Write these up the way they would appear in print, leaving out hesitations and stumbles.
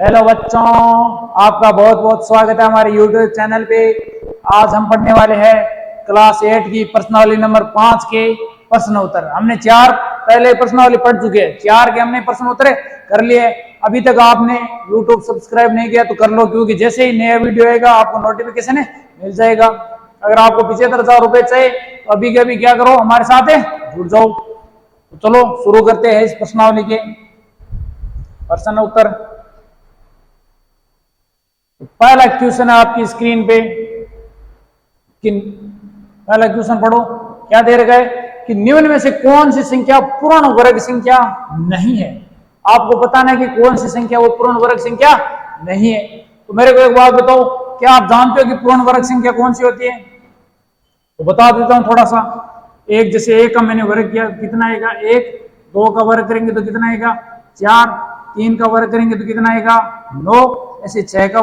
Hello बच्चों, आपका बहुत बहुत स्वागत है हमारे YouTube चैनल पे। आज हम पढ़ने वाले हैं क्लास 8 की प्रश्नावली नंबर 5 के प्रश्न उत्तर। हमने 4 पहले प्रश्नावली पढ़ चुके हैं, 4 के हमने प्रश्न उत्तर कर लिए। अभी तक आपने YouTube सब्सक्राइब नहीं किया तो कर लो, क्योंकि जैसे ही नया वीडियो आएगा आपको नोटिफिकेशन मिल जाएगा। अगर आपको 75,000 रुपए चाहिए तो अभी के अभी क्या करो, हमारे साथ जुड़ जाओ। तो चलो शुरू करते हैं इस प्रश्नावली के प्रश्न उत्तर। पहला क्वेश्चन है आपकी स्क्रीन पे कि पहला क्वेश्चन पढ़ो। क्या दे रखा है कि निम्न में से कौन सी संख्या पूर्ण वर्ग संख्या नहीं है। आपको बताना है कि कौन सी संख्या वो पूर्ण वर्ग संख्या नहीं है। तो मेरे को एक बात बताओ, क्या आप जानते हो कि पूर्ण वर्ग संख्या कौन सी होती है? तो बता देता हूं थोड़ा सा। एक, जैसे एक का मैंने वर्ग किया, कितना आएगा? एक। दो का वर्ग करेंगे तो कितना आएगा? 4। 3 का वर्ग करेंगे तो कितना आएगा? 9। ऐसे 6 का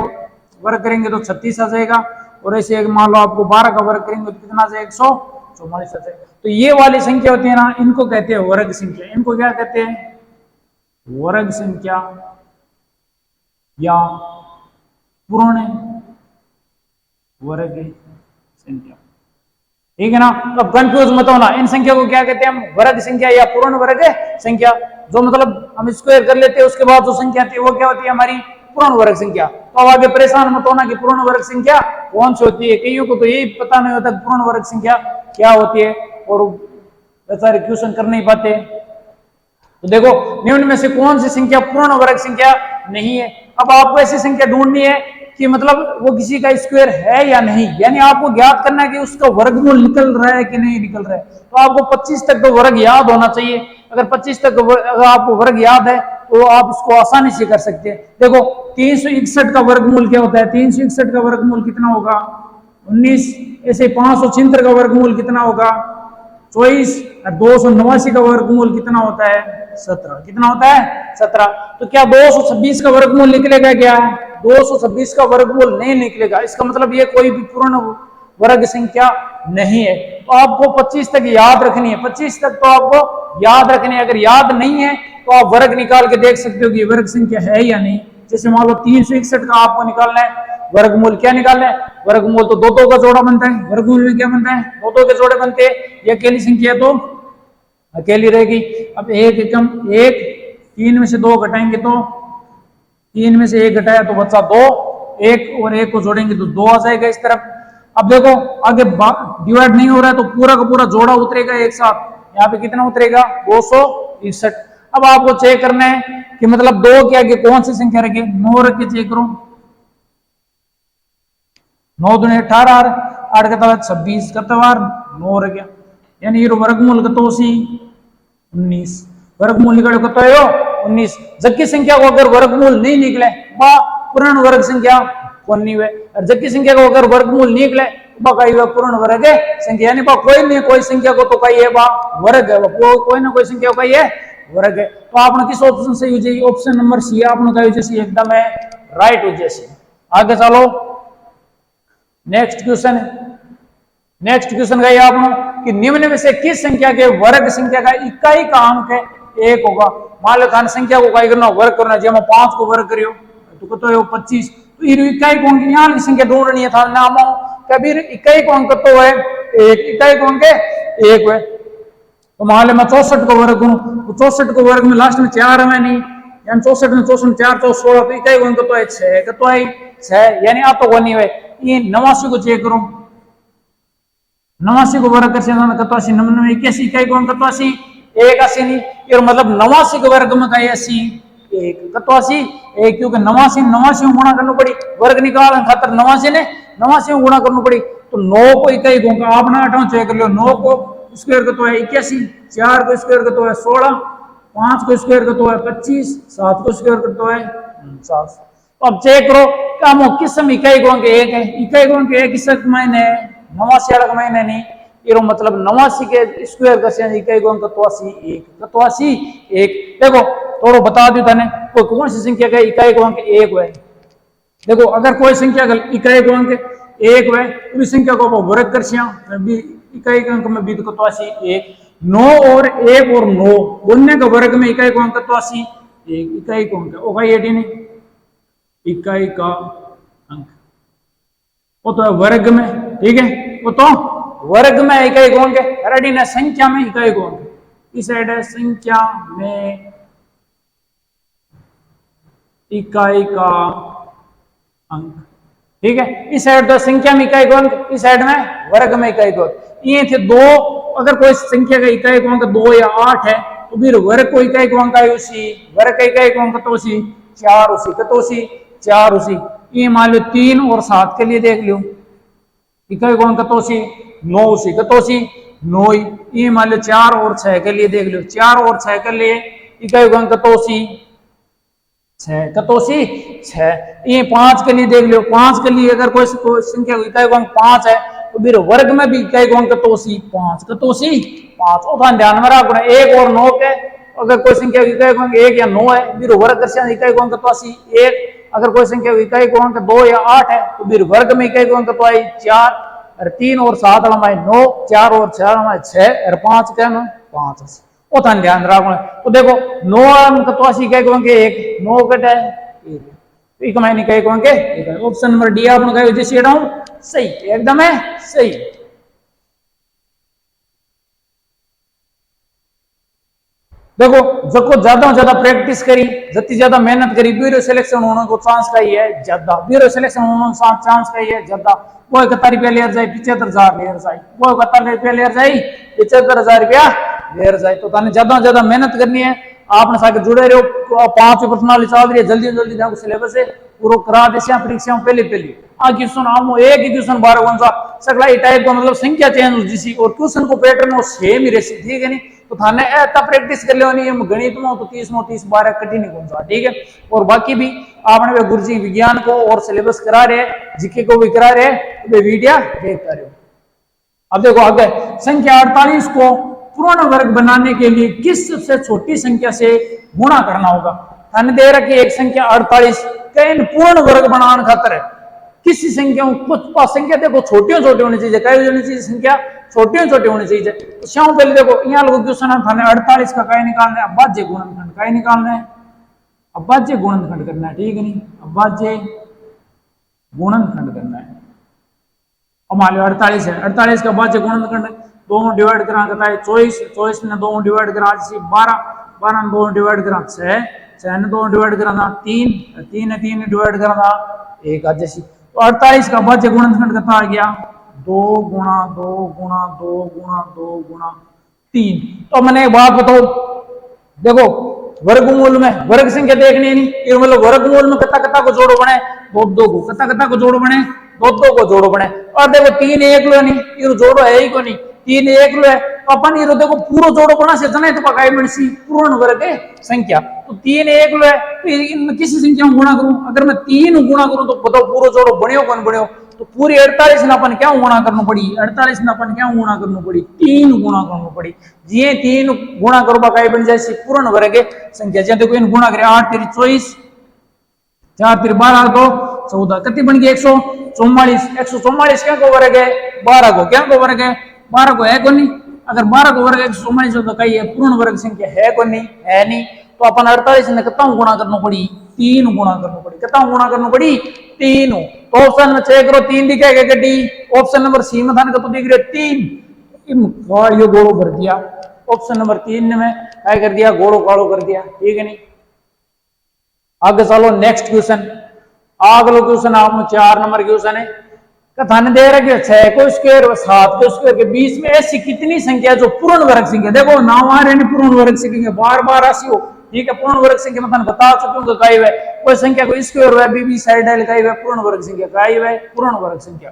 वर्ग करेंगे तो 36 आ जाएगा। और ऐसे एक मान लो आपको 12 का वर्ग करेंगे तो कितना आ जाएगा? 144 आ जाएगा। तो ये वाली संख्या होती है ना, इनको कहते हैं वर्ग संख्या। इनको क्या कहते हैं? वर्ग संख्या या पूर्ण वर्ग संख्या। ठीक है ना? तो अब कंफ्यूज मत होना, इन संख्या को क्या कहते हैं हम? वर्ग संख्या या पूर्ण वर्ग संख्या। जो मतलब हम स्क्वायर कर लेते हैं उसके बाद जो संख्या आती है वो क्या होती है? हमारी पूर्ण वर्ग संख्या। तो अब आगे परेशान मत होना कि पूर्ण वर्ग संख्या कौन सी होती है। कईयों को तो यही पता नहीं होता पूर्ण वर्ग संख्या क्या होती है और बेचारे क्वेश्चन कर नहीं पाते। तो देखो, निम्न में से कौन सी संख्या पूर्ण वर्ग संख्या नहीं है। अब आपको ऐसी संख्या ढूंढनी है कि मतलब वो किसी का स्क्वायर है या नहीं, यानी आपको ज्ञात करना है कि उसका वर्गमूल निकल रहा है कि नहीं निकल रहा है। तो आपको 25 तक तो वर्ग याद होना चाहिए। अगर 25 तक अगर आपको वर्ग याद है तो आप इसको आसानी से कर सकते हैं। देखो, 361 का वर्गमूल क्या होता है? 361 का वर्गमूल कितना होगा? 19। ऐसे 576 का वर्गमूल कितना होगा? 24। और 289 का वर्गमूल कितना होता है? 17। कितना होता है? 17। तो क्या 226 का वर्गमूल निकलेगा? क्या 226 का वर्गमूल नहीं निकलेगा। इसका मतलब ये कोई भी पूर्ण वर्ग संख्या नहीं है। तो आपको 25 तक याद रखनी है। 25 तक तो आपको याद रखनी है। अगर याद नहीं है तो आप वर्ग निकाल के देख सकते हो कि वर्ग संख्या है या नहीं। जैसे मान लो 361 का आपको निकालना है वर्गमूल। क्या निकालना है? वर्गमूल तो दो का जोड़ा बनता है। वर्गमूल में क्या बनता है? दो के जोड़े बनते हैं। ये अकेली संख्या तो अकेली रहेगी। अब एक एकम एक, 3 में से 2 घटाएंगे तो 3 में से 1 घटाया तो बचा 2। 1 और 1 को जोड़ेंगे तो 2 आ जाएगा इस तरफ। अब देखो आगे डिवाइड नहीं हो रहा है तो पूरा का पूरा जोड़ा उतरेगा एक साथ। यहाँ पे कितना उतरेगा? 261। अब आपको चेक करना है कि मतलब 2 के आगे कौन सी संख्या रखे। 9 रख के चेक करो। 9 दूनी 18, 8 का 26 का 9 रह गया। यानी ये वर्गमूल कतो सी 19। वर्गमूल निकले कतो है 19। जबकि संख्या को अगर वर्गमूल नहीं निकले बा पूर्ण वर्ग संख्या कौन नहीं हुए। और जबकि संख्या को अगर वर्गमूल निकले बा कई पूर्ण वर्ग है संख्या। यानी बा कोई नहीं कोई संख्या को तो कही है बा वर्ग है, कोई ना कोई संख्या को कही है वर्ग है। तो आपने किस ऑप्शन से यूज है? ऑप्शन नंबर सी आपने कहा यूज एकदम है राइट हो। जैसे आगे चलो नेक्स्ट क्वेश्चन। नेक्स्ट क्वेश्चन का आपने कि निम्न में से किस संख्या के वर्ग संख्या का इकाई का अंक 1 होगा। मान लो खान संख्या को कई करना वर्ग करना, जब 5 को वर्ग करियो तो कतो है 25। तो इकाई को अंक यहाँ की संख्या ढूंढनी है था नाम कभी इकाई को अंक तो है 1, इकाई को अंक 1 है। तो मान लो मैं 64 को वर्ग करूं तो 64 को वर्ग में लास्ट में 4 है नहीं, यानी 64 में 64 4 4 16। तो इकाई को अंक तो है 6 का तो है 6, यानी आ तो नहीं है। ये 89 को चेक करो। 89 को वर्ग कर 89 99 81 इकाई को अंक 81 1 80 नहीं। ये मतलब 89 के वर्ग में का 80 1 81 1, क्योंकि 89 89 गुणा करना पड़ी वर्ग निकालने खातर। 89 ने 89 गुणा करना पड़ी। तो 9 को इकाई को आप ना हटाओ चेक कर लो। 9 को स्क्वायर का तो है 81, 4 को स्क्वायर का तो है 16, 5 को स्क्वायर का तो है 25, 7 को स्क्वायर का तो है 49। तो अब चेक करो काम किस समय इकाई को अंक 1 है। इकाई को अंक 1 किस महीने है? 89 अलग महीने नहीं। ये मतलब 89 के स्क्वायर कर इकाई को अंक 81 1। देखो थोड़ा बता दू तने कोई कौन सी संख्या का इकाई को अंक 1 है। देखो अगर कोई संख्या का इकाई को अंक 1 है तो इस संख्या को वर्ग कर इकाई के अंक में भी 81 1। 9 और 1 और 9 दोनों का वर्ग में इकाई को अंक 81 1। इकाई को अंक होगा ये नहीं। इकाई का अंक, वो तो है वर्ग में, ठीक है, वो तो वर्ग में इकाई को अंक है। रेडी ना, संख्या में इकाई को अंक, इस साइड है संख्या में इकाई का अंक, ठीक है। इस साइड तो संख्या में इकाई को अंक, इस साइड में वर्ग में इकाई को अंक। ये थे दो, अगर कोई संख्या का इकाई को अंक 2 या 8 है तो फिर वर्ग को इकाई को अंक है उसी, वर्ग का इकाई को अंक तो उसी 4 उसी कतोसी 4 उसी। ये मान लो 3 और 7 के लिए देख लो, इकाई को अंक कतोसी 9 उसी कतोसी 9 ही। ये मान लो 4 और 6 के लिए देख लो, 4 और 6 के लिए इकाई को अंक कतोसी 6 कतोसी 6। ये 5 के लिए देख लो, 5 के लिए अगर कोई संख्या इकाई को अंक 5 है तो फिर वर्ग में भी इकाई को अंक कतोसी 5 कतोसी 5। और ध्यान में रखना 1 और 9 के, अगर कोई संख्या इकाई को अंक 1 या 9 है फिर वर्ग कर इकाई को अंक कतोसी 1। अगर कोई संख्या इकाई को अंक 2 या 8 है तो फिर वर्ग में इकाई को अंक तो आई 4, और 3 और 7 हमारे 9, 4 और 4 हमारे 6, और 5 क्या ना 5। वो था ध्यान रखना। तो देखो 9 अंक तो अस्सी इकाई को अंक 1, 9 कटा है 1, एक मैंने इकाई को अंक 1। ऑप्शन नंबर डी आपने कहा जैसे डाउन सही, एकदम है सही। देखो जो ज्यादा ज्यादा प्रैक्टिस करी, जितनी ज्यादा मेहनत करी, ब्यूरो सिलेक्शन होने को चांस का ही है ज्यादा, ब्यूरो सिलेक्शन होने को चांस का ही है ज्यादा। वो 71 रुपया लेर जाए 75,000 लेर जाए, वो 71 रुपया लेर जाए 75,000 रुपया लेर जाए। तो ताने ज्यादा ज्यादा मेहनत करनी है, आपने साथ जुड़े रहो। 5 प्रश्नावली चल रही है, जल्दी जल्दी जाओ सिलेबस है पूरा करा दे परीक्षाओं पहले पहले। आ क्वेश्चन आमो एक ही क्वेश्चन 12 कौन सा सगला टाइप का, मतलब संख्या चेंज हो जिसी और क्वेश्चन को पैटर्न वो सेम ही रहती, ठीक है नहीं। तो थाने ऐसा प्रैक्टिस कर लो नहीं, गणित में तो 30 12 कठिन ही कौन सा, ठीक है। और बाकी भी आपने गुरुजी विज्ञान को और सिलेबस करा रहे, जीके को भी करा रहे, तो वीडियो देख रहे हो। अब देखो आगे, संख्या 48 को पूर्ण वर्ग बनाने के लिए किस सबसे छोटी संख्या से गुणा करना होगा। थाने दे रखी एक संख्या 48 कई पूर्ण वर्ग बनाने खातर है किसी संख्या कुछ संख्या देखो छोटी होनी चाहिए, कई होनी चाहिए संख्या छोटी होनी चाहिए। तो श्याम पहले देखो यहाँ लोग क्वेश्चन है थाने 48 का कई निकालना है, अभाज्य गुणनखंड कई निकालना है, अभाज्य गुणनखंड करना है, ठीक है नहीं, अभाज्य गुणनखंड करना है। अब मान लो 48 है, 48 का अभाज्य गुणनखंड 2 डिवाइड करा करता है 24, 24 ने 2 डिवाइड करा 12, 12 ने 2 डिवाइड करा 6, 6 ने 2 डिवाइड करा 3, 3 ने 3 डिवाइड करा 1 आज जैसी। तो 48 का अभाज्य गुणनखंड कितना आ गया 2 गुणा 2 गुणा 2 गुणा 2 गुणा 3। तो मैंने एक बात बताओ, देखो वर्गमूल में वर्ग संख्या देखनी नहीं, ये मतलब वर्गमूल में कता कता को जोड़ो बने 2 को, कता कता को जोड़ो बने 2 को जोड़ो बने। और देखो 3 एक लो नहीं, ये जोड़ो है ही को नहीं, 3 एक लो है तो अपन ये देखो पूरा जोड़ो बना से जने तो पकाई बड़ी पूर्ण वर्ग संख्या। तो 3 एक लो है तो किसी संख्या में गुणा करूं, अगर मैं 3 गुणा करूं तो बताओ पूरा जोड़ो बनियो कौन बनियो। तो पूरी 48 ने अपन क्या गुणा करना पड़ी, 48 ने अपन क्या गुणा करना पड़ी 3 गुणा करना पड़ी। ये 3 गुणा करो बकाई बन जाए पूर्ण वर्ग संख्या। जैसे देखो इन गुणा करे 8 तेरी 24, 4 तेरी 12 2 14 कितनी बन गई 144। 144 क्या को वर्ग है 12 को, क्या को वर्ग है 12 को है को नहीं। अगर 12 को वर्ग 144 हो तो कही है पूर्ण वर्ग संख्या है को नहीं, है नहीं। तो अपन 48 ने कितना गुणा करना पड़ी 3 गुणा करना पड़ी, कितना गुणा करना पड़ी 3। तो ऑप्शन में चेक करो 3 दिखेगा गड्डी, ऑप्शन नंबर सी में थाने तो दिख रहे 3 ये गोड़ो भर दिया। ऑप्शन नंबर 3 में क्या कर दिया गोड़ो काड़ो कर दिया, ठीक है नहीं। आगे चलो नेक्स्ट क्वेश्चन, अगला क्वेश्चन आप 4 नंबर क्वेश्चन है। कथन दे रखे 6 को स्क्वायर और 7 को स्क्वायर के बीच में ऐसी कितनी संख्या जो पूर्ण वर्ग संख्या, देखो नाम आ रहे हैं पूर्ण वर्ग संख्या बार बार ऐसी हो, ठीक है। पूर्ण वर्ग संख्या मैं बता चुका हूं कई है कोई संख्या को स्क्वायर हुआ बीबी साइड लगाई हुआ पूर्ण वर्ग संख्या कई है पूर्ण वर्ग संख्या।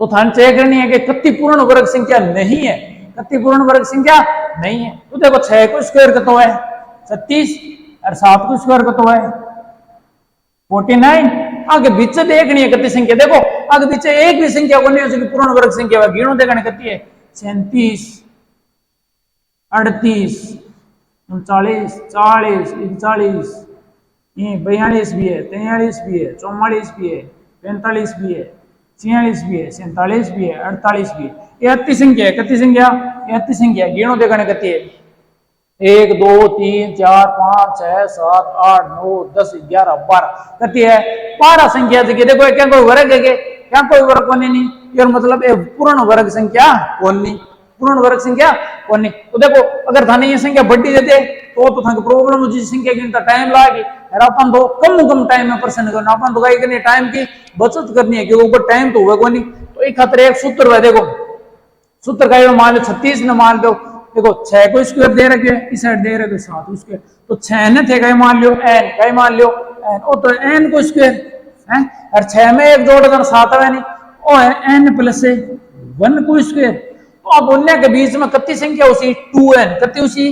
तो थान चेक करनी है कि कितनी पूर्ण वर्ग संख्या नहीं है, कितनी पूर्ण वर्ग संख्या नहीं है। तो देखो 6 को स्क्वायर कतो है 36 और 7 को स्क्वायर कतो है 49। आगे बीच देखनी है कितनी संख्या, देखो आगे बीच एक भी संख्या को नहीं हो सकी पूर्ण वर्ग संख्या गिनो देखने कितनी है 37 38 39 40 41 42 भी है 43 भी है 44 भी है 45 भी है 46 भी है 47 भी है 48 भी है। ये 38 संख्या है, कितनी संख्या 38 संख्या गिनो देखने कितनी है 1 2 3 4 5 6 7 8 9 10 11 12 कति है 12 संख्या जगह देखो क्या कोई वर्ग है क्या कोई वर्ग कोनी नहीं यार मतलब एक पूर्ण वर्ग संख्या कोनी पूर्ण वर्ग संख्या कोनी तो देखो अगर थाने ये संख्या बढ़ी देते तो थाने प्रॉब्लम हो जी संख्या गिनता टाइम लागी यार अपन तो कम टाइम में प्रश्न करना अपन तो कहीं करनी टाइम की बचत करनी है क्योंकि ऊपर टाइम तो हुआ कोनी तो एक खातिर एक सूत्र है देखो सूत्र का मान लो 36 न मान लो देखो 6 को स्क्वायर दे रखे इस साइड दे रखे 7 को स्क्वायर तो 6 ने थे कहीं मान लो n कहीं मान लो n ओ तो n को स्क्वायर है और 6 में एक जोड़ कर 7 है नहीं ओ है n प्लस 1 को स्क्वायर तो अब उन्हें के बीच में कितनी संख्या उसी 2n कितनी उसी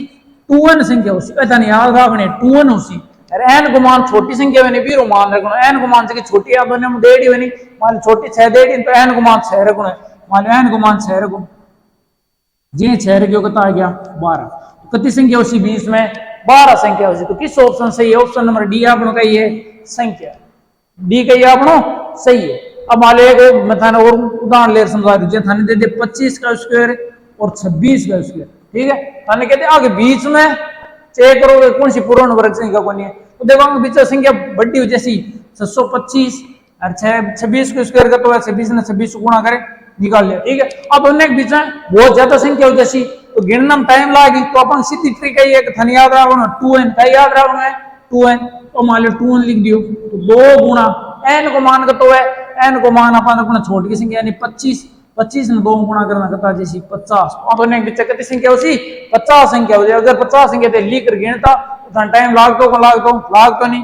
2n संख्या उसी ऐसा नहीं याद रखने 2n उसी अरे n को मान छोटी संख्या बनी भी मान रखना n को मान से छोटी है दोनों में डेढ़ बनी मान छोटी 6 डेढ़ तो n को मान 6 रखना मान लो n को मान 6 रखो जी 6 रखियो कितना आ गया 12 तो कितनी संख्या उसी 20 में 12 संख्या उसी तो किस ऑप्शन सही है ऑप्शन नंबर डी आपनो का ये संख्या डी का ये आपनो सही है अब मान लो एक मैं थाने और उदाहरण ले समझा दीजिए थाने दे दे 25 का स्क्वायर और 26 का स्क्वायर ठीक है थाने कहते आगे बीच में चेक करोगे कौन सी पूर्ण वर्ग संख्या कौन है तो देखो बीच संख्या बढ़ी हो जैसी 725 और 26 को स्क्वायर का तो 26 ने 26 को गुणा करे निकाल लिया ठीक है अब उन्हें बीच में बहुत ज्यादा संख्या हो जैसी तो गिनने में टाइम लागी तो अपन सीधी ट्रिक है एक थाने याद रखना 2n का याद रखना है 2n तो मान लो 2n लिख दियो तो 2 गुणा n को मान का तो है n को मान अपन अपना छोटी की संख्या यानी 25 ने 2 गुणा करना करता जैसी 50 अब उन्हें बीच कितनी संख्या उसी 50 संख्या हो जाए अगर 50 संख्या थे लिख कर गिनता तो टाइम लागतो नहीं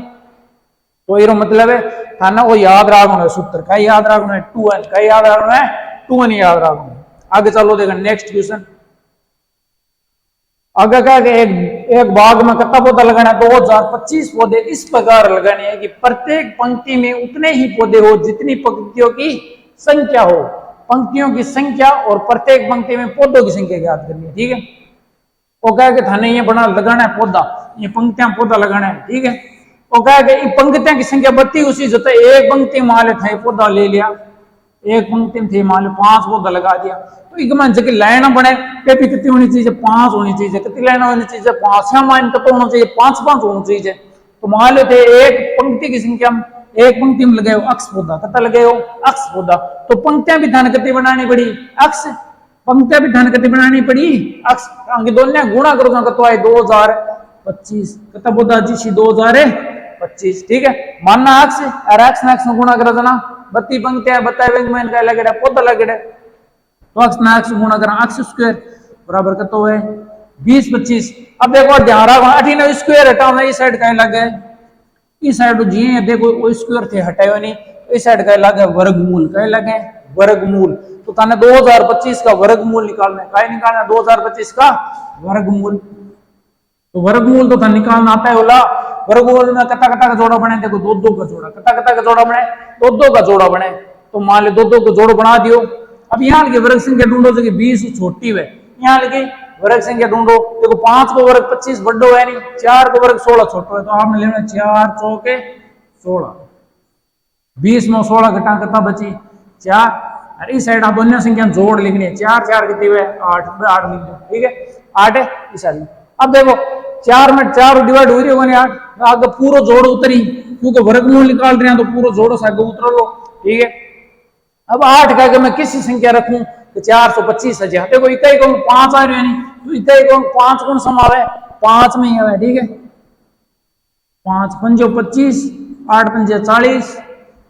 तो ये मतलब है थाना वो याद रखना है सूत्र का याद रखना है 2n का याद रखना है 2n याद रखना है आगे चलो देखा नेक्स्ट क्वेश्चन आगे क्या एक बाग में कितना पौधा लगाना है 2025 पौधे इस प्रकार लगाने हैं कि प्रत्येक पंक्ति में उतने ही पौधे हो जितनी पंक्तियों की संख्या हो पंक्तियों की संख्या और प्रत्येक पंक्ति में पौधों की संख्या याद करनी है ठीक है वो कह के थाने ये बना लगाना है पौधा ये पंक्तियां पौधा लगाना है ठीक है वो कह के पंक्तियों की संख्या बढ़ती उसी जो एक पंक्ति मान ले पौधा ले लिया एक पंक्ति में थे मान लो 5 पौधा लगा दिया तो एक मान जगह लाइन बने पेपी कितनी होनी चाहिए 5 होनी चाहिए कितनी लाइन होनी चाहिए 5 या मान तो होना चाहिए 5 होना चाहिए तो मान लेते एक पंक्ति की संख्या एक पंक्ति में लगाओ अक्ष पौधा कितना लगाओ अक्ष पौधा तो पंक्तियां भी ध्यान कितनी बनानी पड़ी अक्ष पंक्तियां भी ध्यान कितनी बनानी पड़ी अक्ष आगे दोनों गुणा करो कितना है 2025 कितना पौधा जी 2025 ठीक है मानना अक्ष और अक्ष ने अक्ष में गुणा करा देना 32 पंक्तियां बताए बैंक में इनका लगेड़ा पौधा लगेड़ा तो अक्ष ना अक्ष गुणा करा अक्ष स्क्वायर बराबर कितना है 20 25 अब देखो ध्यान रखो 18 स्क्वायर हटाओ इस साइड का लगे इस साइड जी देखो वो स्क्वायर थे हटाओ नहीं इस साइड का लगे वर्गमूल का लगे वर्गमूल तो ताने 2025 का वर्गमूल निकालना है काय निकालना 2025 का वर्गमूल तो वर्गमूल तो था निकालना आता है बोला वर्गमूल में कता कता का जोड़ा बने देखो दो का जोड़ा कता का जोड़ा बने दो का जोड़ा बने तो मान ले दो का जोड़ बना दियो अब यहाँ लगे वर्ग संख्या ढूंढो जो 20 छोटी है यहाँ लगे वर्ग संख्या ढूंढो देखो 5 को वर्ग 25 बड़ो है नहीं 4 को वर्ग 16 छोटो है तो आपने लेना 4 चौके 16 20 में 16 घटा कितना बची 4 और इस साइड आप दोनों संख्या जोड़ लिखनी है 4 4 कितनी है 8 8 लिख दो ठीक है 8 है इस साइड अब देखो 4 में 4 डिवाइड हो रही होगा नहीं 8 आगे पूरा जोड़ उतरी क्योंकि वर्गमूल निकाल रहे हैं तो पूरा जोड़ो से आगे उतर लो ठीक है अब 8 का अगर मैं किसी संख्या रखूं तो 425 है देखो इकाई को 5 आ रही है नहीं तो इकाई को 5 कौन समावे 5 में ही है ठीक है 5 पंजो 25 8 पंजे 40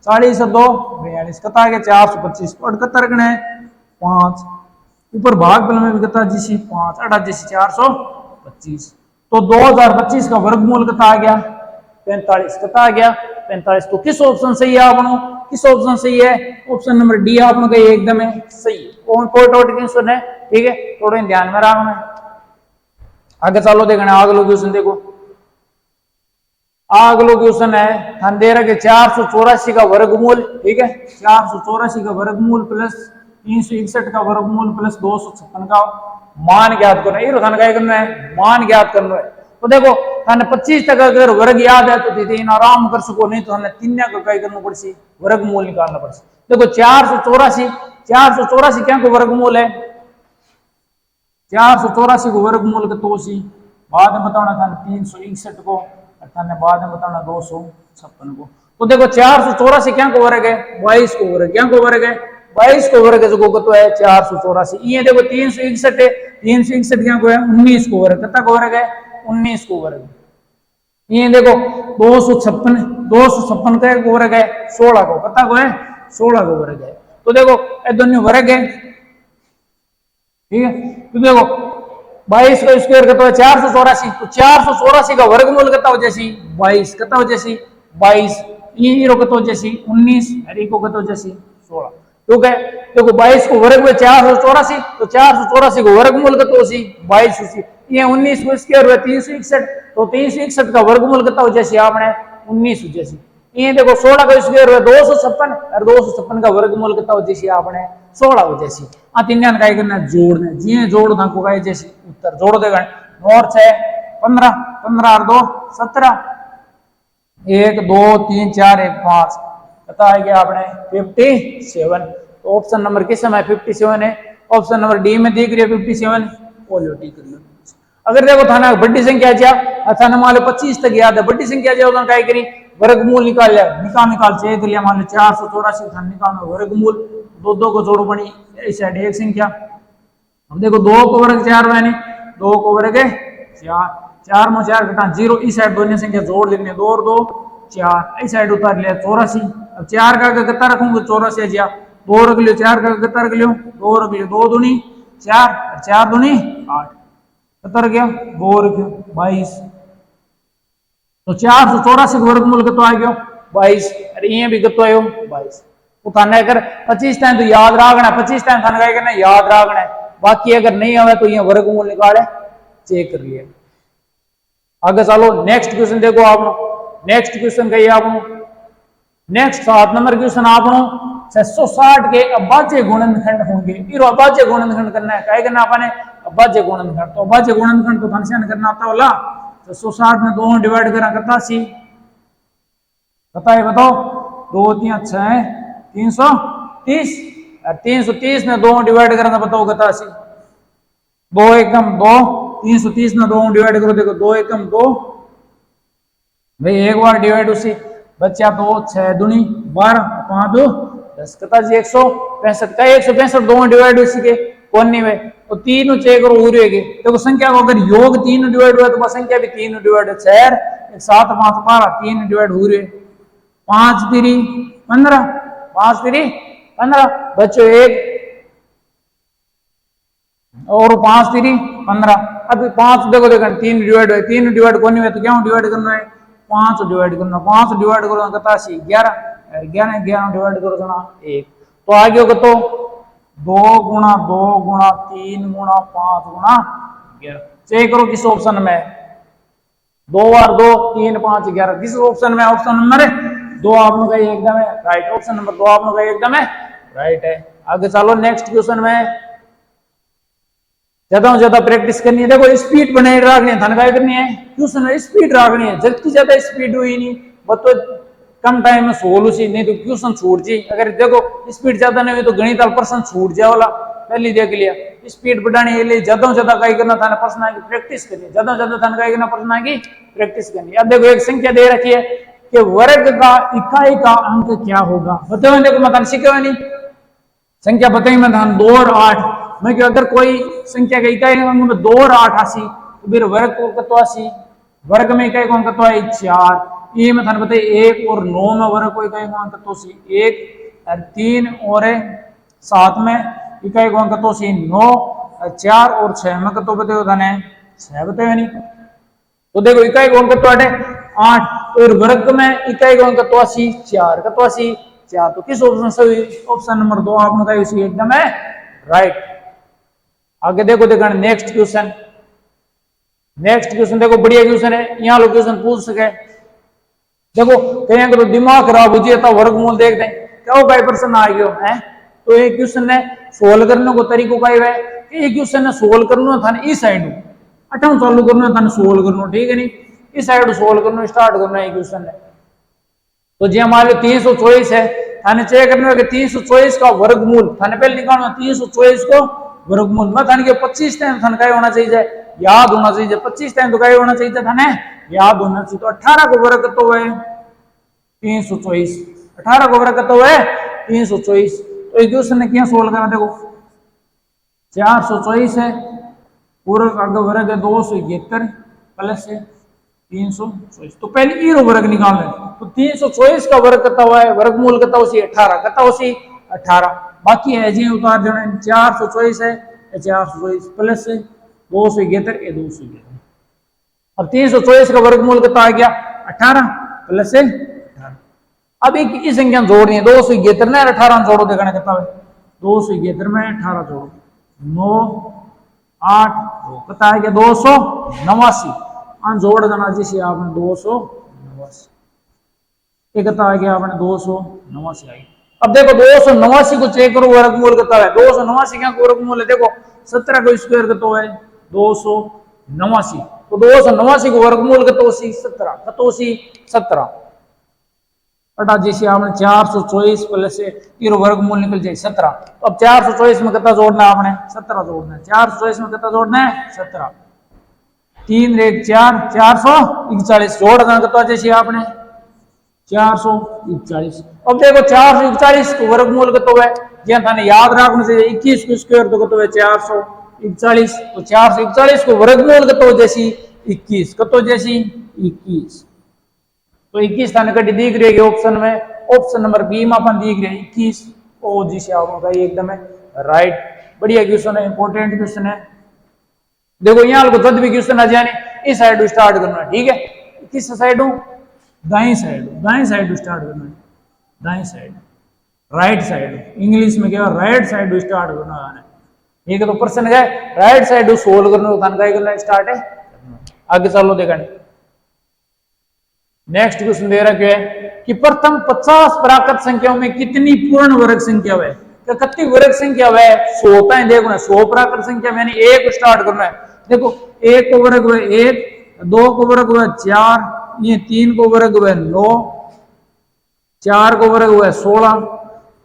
40 और 2 42 कता है 425 और कता रखना है 5 ऊपर भाग फल में भी कता जी 5 8 जी 425 तो 2025 का वर्गमूल कता आ गया 45 कता आ गया 45 तो किस ऑप्शन सही है आपनो किस ऑप्शन सही है ऑप्शन नंबर डी आपनो का एकदम है सही है कौन कोई डाउट क्वेश्चन है ठीक है थोड़ा ध्यान में रखना आगे चलो देखना अगलो क्वेश्चन देखो अगलो क्वेश्चन है हम दे रखे 484 का वर्गमूल ठीक है 484 का वर्गमूल प्लस 361 का वर्गमूल प्लस 256 का मान ज्ञात करना ये रोजाना क्या करना है मान ज्ञात करना है तो देखो थाने 25 तक अगर वर्ग याद है तो तीन आराम कर सको नहीं तो थाने 3 का क्या करना पड़सी वर्गमूल निकालना पड़सी देखो 484 क्या को वर्गमूल है 484 को वर्गमूल का तो सी बाद में बताना था 361 को, थाने बाद में बताना 256 को। तो देखो 484 क्या को वर्ग है, 22 को वर्ग, क्या को वर्ग है, 22 को वर्ग जो को तो है 484। ये देखो 361 है, 361 क्या को है 19 को वर्ग, कितना को वर्ग है 19 को वर्ग। ये देखो 256 का एक वर्ग है 16 को, कितना को है 16 को वर्ग है। तो देखो ये दोनों वर्ग है, ठीक है। तो देखो 22 का स्क्वायर कितना है 484, तो 484 का वर्गमूल कितना हो जैसी 22, कितना हो जैसी 22, ये रो कितना हो जैसी 19 और ये को कितना हो जैसी 16, ठीक है। देखो 22 को वर्ग में 484, तो 484 को वर्गमूल कितना हो सी 22 हो सी, ये 19 को स्क्वायर हुआ 361, तो 361 का वर्गमूल कितना हो जैसी आपने 19 हो जैसी। ये देखो 16 का स्क्वायर हुआ 256 और 256 का वर्गमूल कितना हो जैसी आपने 16 हो जैसी। आ तीन का करना जोड़ना, जी जोड़ ना को गाय जैसी उत्तर जोड़ देगा। 9 और 6 15, 15 और 2 17, 1 2 3 4 1 5, पता है क्या आपने 57। तो ऑप्शन नंबर किस समय 57 है, ऑप्शन नंबर डी में दिख रही है 57, बोलो टी कर लो। अगर देखो थाना बड़ी संख्या जा थाना मान लो 25 तक याद है, बड़ी संख्या जा उन्होंने क्या करी वर्गमूल निकाल लिया, निकाल चेक लिया, मान लो 484 था निकाल वर्गमूल, दो को जोड़ो बनी इस साइड एक संख्या। अब देखो 2 को वर्ग 4 मैंने 2 को वर्ग 4, 4 में 4 घटा 0, इस साइड दोनों संख्या जोड़ लेने 2 और 2 4, इस साइड उतार लिया 84। अब 4 का कितना रखूंगा 84 जा 2 रख लियो, 4 का कितना रख लियो 2 रख लियो, 2 दूनी 4, 4 दूनी 8, कितना रख गया 2 रख 22। तो 484 वर्गमूल कितना आ गया 22, अरे ये भी कितना आयो 22। तो थाने अगर 25 टाइम तो याद रखना, 25 टाइम थाने क्या करना याद रखना है, बाकी अगर नहीं आवे तो ये वर्गमूल निकाले चेक कर लिए। आगे चलो नेक्स्ट क्वेश्चन देखो आप, नेक्स्ट क्वेश्चन कहिए आप, नेक्स्ट 7 नंबर क्वेश्चन आप 660 के अभाज्य गुणनखंड होंगे, फिर अभाज्य गुणनखंड करना है, क्या करना आपने अभाज्य गुणनखंड। तो अभाज्य गुणनखंड तो थाने करना आता वाला 660 में 2 डिवाइड करा करता सी, पता है बताओ 2 3 6 है 330, 330 में 2 डिवाइड करना बताओ कितना सी, 2 एकम 2, 330 में 2 डिवाइड करो, देखो 2 एकम 2 भाई एक बार डिवाइड उसी बच्चा 2 6 दूनी 12 5 2 10 कितना जी 165 का 165 2 डिवाइड उसी के कौन नहीं हुए, तो 3 चेक करो हो रहेगी। देखो संख्या को अगर योग 3 डिवाइड हुआ तो संख्या भी 3 डिवाइड 4 7 5 12 3 डिवाइड हो रहे 5 3 15 5 3 15 बच्चों 1 और 5 3 15। अब 5 देखो देखो 3 डिवाइड हुए, 3 डिवाइड कौन हुआ तो क्या डिवाइड करना है 5 डिवाइड करना, 5 डिवाइड करो कितना 11 11 11 डिवाइड करो जना 1, तो आगे होगा तो 2 गुणा 2 गुणा 3 गुणा 5 गुणा 11, चेक करो किस ऑप्शन में 2 बार 2 3 5 11 किस ऑप्शन में, ऑप्शन नंबर 2 आपने कही एकदम है राइट, ऑप्शन नंबर 2 आपने कही एकदम है राइट है। आगे चलो नेक्स्ट क्वेश्चन में, ज्यादा ज्यादा प्रैक्टिस करनी है, देखो स्पीड बनाए रखनी है, धनगाई करनी है, क्वेश्चन में स्पीड रखनी है, जल्दी ज्यादा स्पीड हुई नहीं बतो कम टाइम में सोल्व सी, नहीं तो क्वेश्चन छूट जी, अगर देखो स्पीड ज्यादा नहीं हुई तो गणित प्रश्न छूट जाए वाला पहले देख लिया। स्पीड बढ़ाने के लिए ज्यादा ज्यादा कई करना था प्रश्न की प्रैक्टिस करनी, ज्यादा ज्यादा था कई करना प्रश्न की प्रैक्टिस करनी। अब देखो एक संख्या दे रखी है कि वर्ग का इकाई का अंक क्या होगा, बताओ देखो मैं सीखे नहीं संख्या बताई मैं 2 और 8, मैं कि अगर कोई संख्या का इकाई अंक में 2 और 8 आसी तो फिर वर्ग को कतो आसी, वर्ग में इकाई अंक कतो है 4, ये मैं थाने बताइए 1 और 9 में वर्ग को इकाई अंक कतो सी 1 और 3 और 7 में इकाई अंक कतो सी 9 और 4 और 6 में कतो बताओ थाने 6 बताओ नहीं, तो देखो इकाई अंक कतो है 8, तो वर्ग में इकाई अंक कतो आसी 4 कतो आसी 4, तो किस ऑप्शन से ऑप्शन नंबर 2 आपने कहा इसी एकदम है राइट। आगे देखो देखो नेक्स्ट क्वेश्चन, नेक्स्ट क्वेश्चन देखो बढ़िया क्वेश्चन है, यहाँ लोग क्वेश्चन पूछ सके, देखो कहीं तो दिमाग खराब हो जाए तो वर्गमूल देख दें क्या हो प्रश्न आ गया है, तो ये क्वेश्चन ने सोल्व करने को तरीको का है कि ये क्वेश्चन ने सोल्व करना था इस साइड अठाऊ चालू करना था सोल्व करना, ठीक है नहीं इस साइड सोल्व करना स्टार्ट करना है क्वेश्चन ने। तो जी मान लो 324 है, थाने चेक करना है कि 324 का वर्गमूल थाने पहले निकालना 324 को वर्गमूल में थाने के 25 टाइम थाने का होना चाहिए याद होना चाहिए, 25 टाइम तो क्या होना चाहिए था ना, याद होना चाहिए। तो 18 को वर्ग करते हुए 324, 18 को वर्ग करते हुए 324। तो एक क्वेश्चन ने क्या सोल्व करना, देखो 424 है, पूरा का वर्ग है 271 प्लस है 324। तो पहले ये वर्ग निकालना है। तो 324 का वर्ग करता हुआ है, वर्गमूल करता उसी 18 करता उसी 18, बाकी है जी उतार देना। 424 है, 424 प्लस है 271, ये 271। अब 324 का वर्गमूल कितना आ गया 18 प्लस है 18। अब एक इस संख्या जोड़नी है, 271 में 18 जोड़ो, देखना कितना है, 271 में 18 जोड़ो, 9 8 कितना है, 289 जोड़ देना जिसे आपने 289, कितना आ गया आपने 289 आई। अब देखो 289 को चेक करो वर्गमूल कितना है, 289 क्या वर्गमूल है, देखो 17 को स्क्वायर कितना है 289। तो 289 को वर्गमूल कितना 17, कितना 17 अटा जिसे आपने 424 प्लस ये वर्गमूल निकल जाए 17। तो अब 424 में कितना जोड़ना है आपने 17 जोड़ना है, 424 में कितना जोड़ना है 17, 3 1 4 441 जोड़ देना कितना जैसे आपने 441। अब देखो 441 को वर्गमूल कितना है, ज्यादा थाने याद रखना चाहिए, 21 को स्क्वायर तो कितना है 441। तो 441 को वर्गमूल कितना जैसी 21, कितना जैसी 21। तो 21 थाने कटी दिख रही है ऑप्शन में, ऑप्शन नंबर बी में अपन दिख रहे 21। ओ जी से आपका एकदम है राइट, बढ़िया क्वेश्चन है, इंपॉर्टेंट क्वेश्चन है। देखो यहाँ को जब भी क्वेश्चन आ जाए इस साइड स्टार्ट करना है, ठीक है, किस साइड हूँ, दाई साइड, दाई साइड स्टार्ट करना है, दाई साइड, राइट साइड, इंग्लिश में क्या राइट साइड स्टार्ट करना है, ठीक है। तो प्रश्न है राइट साइड सोल्व करना स्टार्ट है, आगे चलो देखा। नेक्स्ट क्वेश्चन दे रखे है कि प्रथम 50 प्राकृत संख्याओं में कितनी पूर्ण वर्ग संख्या है, तो कितनी वर्ग संख्या है 100 होता है, देखो ना 100 प्राकृत संख्या मैंने 1 स्टार्ट करना है, देखो 1 को वर्ग हुआ 1, 2 को वर्ग हुआ 4, ये 3 को वर्ग हुआ 9, 4 को वर्ग हुआ 16,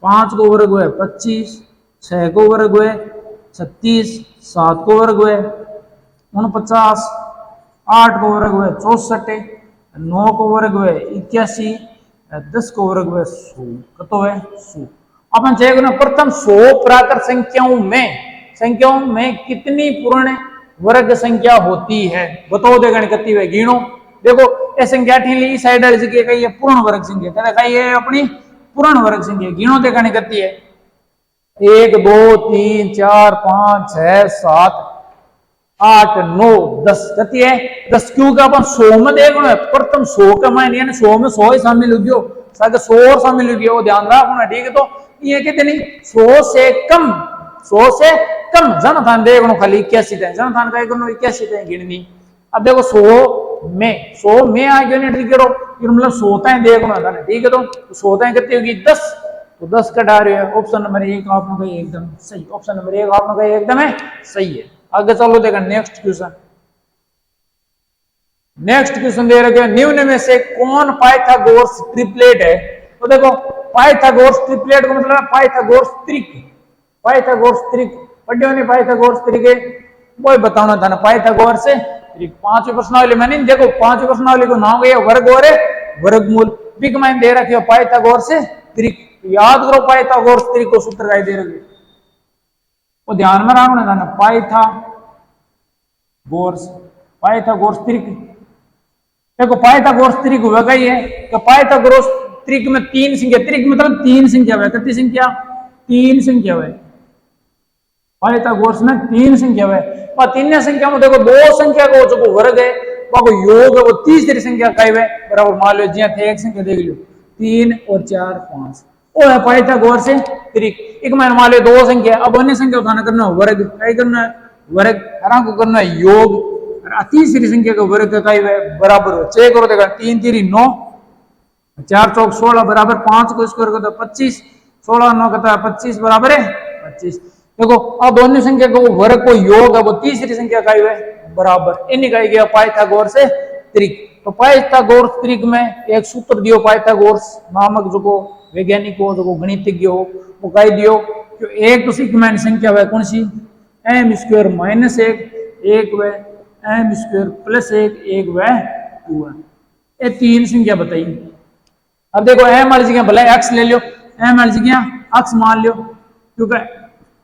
5 को वर्ग हुआ 25, 6 को वर्ग हुआ 36, 7 को वर्ग हुआ 49, 8 को वर्ग हुआ 64, 9 को वर्ग हुए 81, 10 को वर्ग हुए 100, कतो है 100। अपन चाहिए ना प्रथम 100 प्राकृत संख्याओं में कितनी पूर्ण वर्ग संख्या होती है, बताओ देखा कितनी है, गिनो। देखो ये संख्या ठीक इस साइड वाली जगह का ये पूर्ण वर्ग संख्या, कहता है ये अपनी पूर्ण वर्ग संख्या, गिनो देखा कितनी है, 1 2 3 4 5 6 7 8 9 10 कती है 10, क्योंकि अपन 100 में देखो ना प्रथम 100 का मान यानी 100 में 100 ही शामिल हो गयो, 100 और शामिल हो गया, वो ध्यान रखो ना, ठीक है। तो ये कितनी 100 से कम, 100 से कम जन थान देखो खाली 81 थे, जन थान का 81 थे गिननी। अब देखो 100 में आ गया नहीं, ठीक है, मतलब 100 तक देखो ना, ठीक है। तो 100 तक कितनी होगी 10, तो 10 कटा रहे हैं, ऑप्शन नंबर 1 आपने कही एकदम सही, ऑप्शन नंबर 1 आपने कही एकदम है सही है। आगे चलो देखा नेक्स्ट क्वेश्चन। नेक्स्ट क्वेश्चन दे रखे निम्न में से कौन पाइथागोरस ट्रिपलेट है, तो देखो पाइथागोरस ट्रिपलेट का मतलब पाइथागोरस त्रिक, पाइथागोरस त्रिक पढ़े होने, पाइथागोरस त्रिक है वो बताना था ना, पाइथागोरस त्रिक। 5वीं प्रश्नावली मैंने देखो 5वीं प्रश्नावली को नाम है वर्ग और वर्गमूल, बिग मैंने दे रखी है पाइथागोरस त्रिक, याद करो पाइथागोरस त्रिक को सूत्र काय दे रखे वो ध्यान में रखना था ना, पाइथागोरस त्रिक। देखो पाइथागोरस त्रिक हुआ क्या है कि पाइथागोरस त्रिक में 3 संख्या, त्रिक मतलब 3 संख्या है, कितनी संख्या 3 संख्या है, पाइथागोरस में 3 संख्या है, और 3 संख्या में देखो 2 संख्या को जो वर्ग है वो योग है, वो तीसरी संख्या का है बराबर, मान लो जी थे एक संख्या देख लो 3 और 4 5, वो है पाइथागोरस त्रिक। एक मान लो 2 संख्या, अब अन्य संख्या उठाना करना वर्ग, क्या करना है वर्ग, हरा को करना है योग, तीसरी संख्या का वर्ग का बराबर हो, चेक करो देखा 3 3 9, 4 चौक 16 बराबर 5 को स्क्वायर करता 25, 16 9 कहता है 25 बराबर है 25। देखो अब दोनों संख्या को वर्ग को योग है, वो तीसरी संख्या का बराबर, इन्हीं का गया पाइथागोरस त्रिक। तो पाइथागोरस त्रिक में एक सूत्र दियो पाइथागोरस नामक जो वैज्ञानिक हो, जो गणितज्ञ हो, वो कह दियो कि एक तो सिग्मांड संख्या है कौन सी m² - 1 एक वे एम स्क्वायर प्लस एक व 2 है। ये तीन संख्या बताई। अब देखो एम वाली जगह भले एक्स ले लो, एम वाली जगह एक्स मान लो, क्योंकि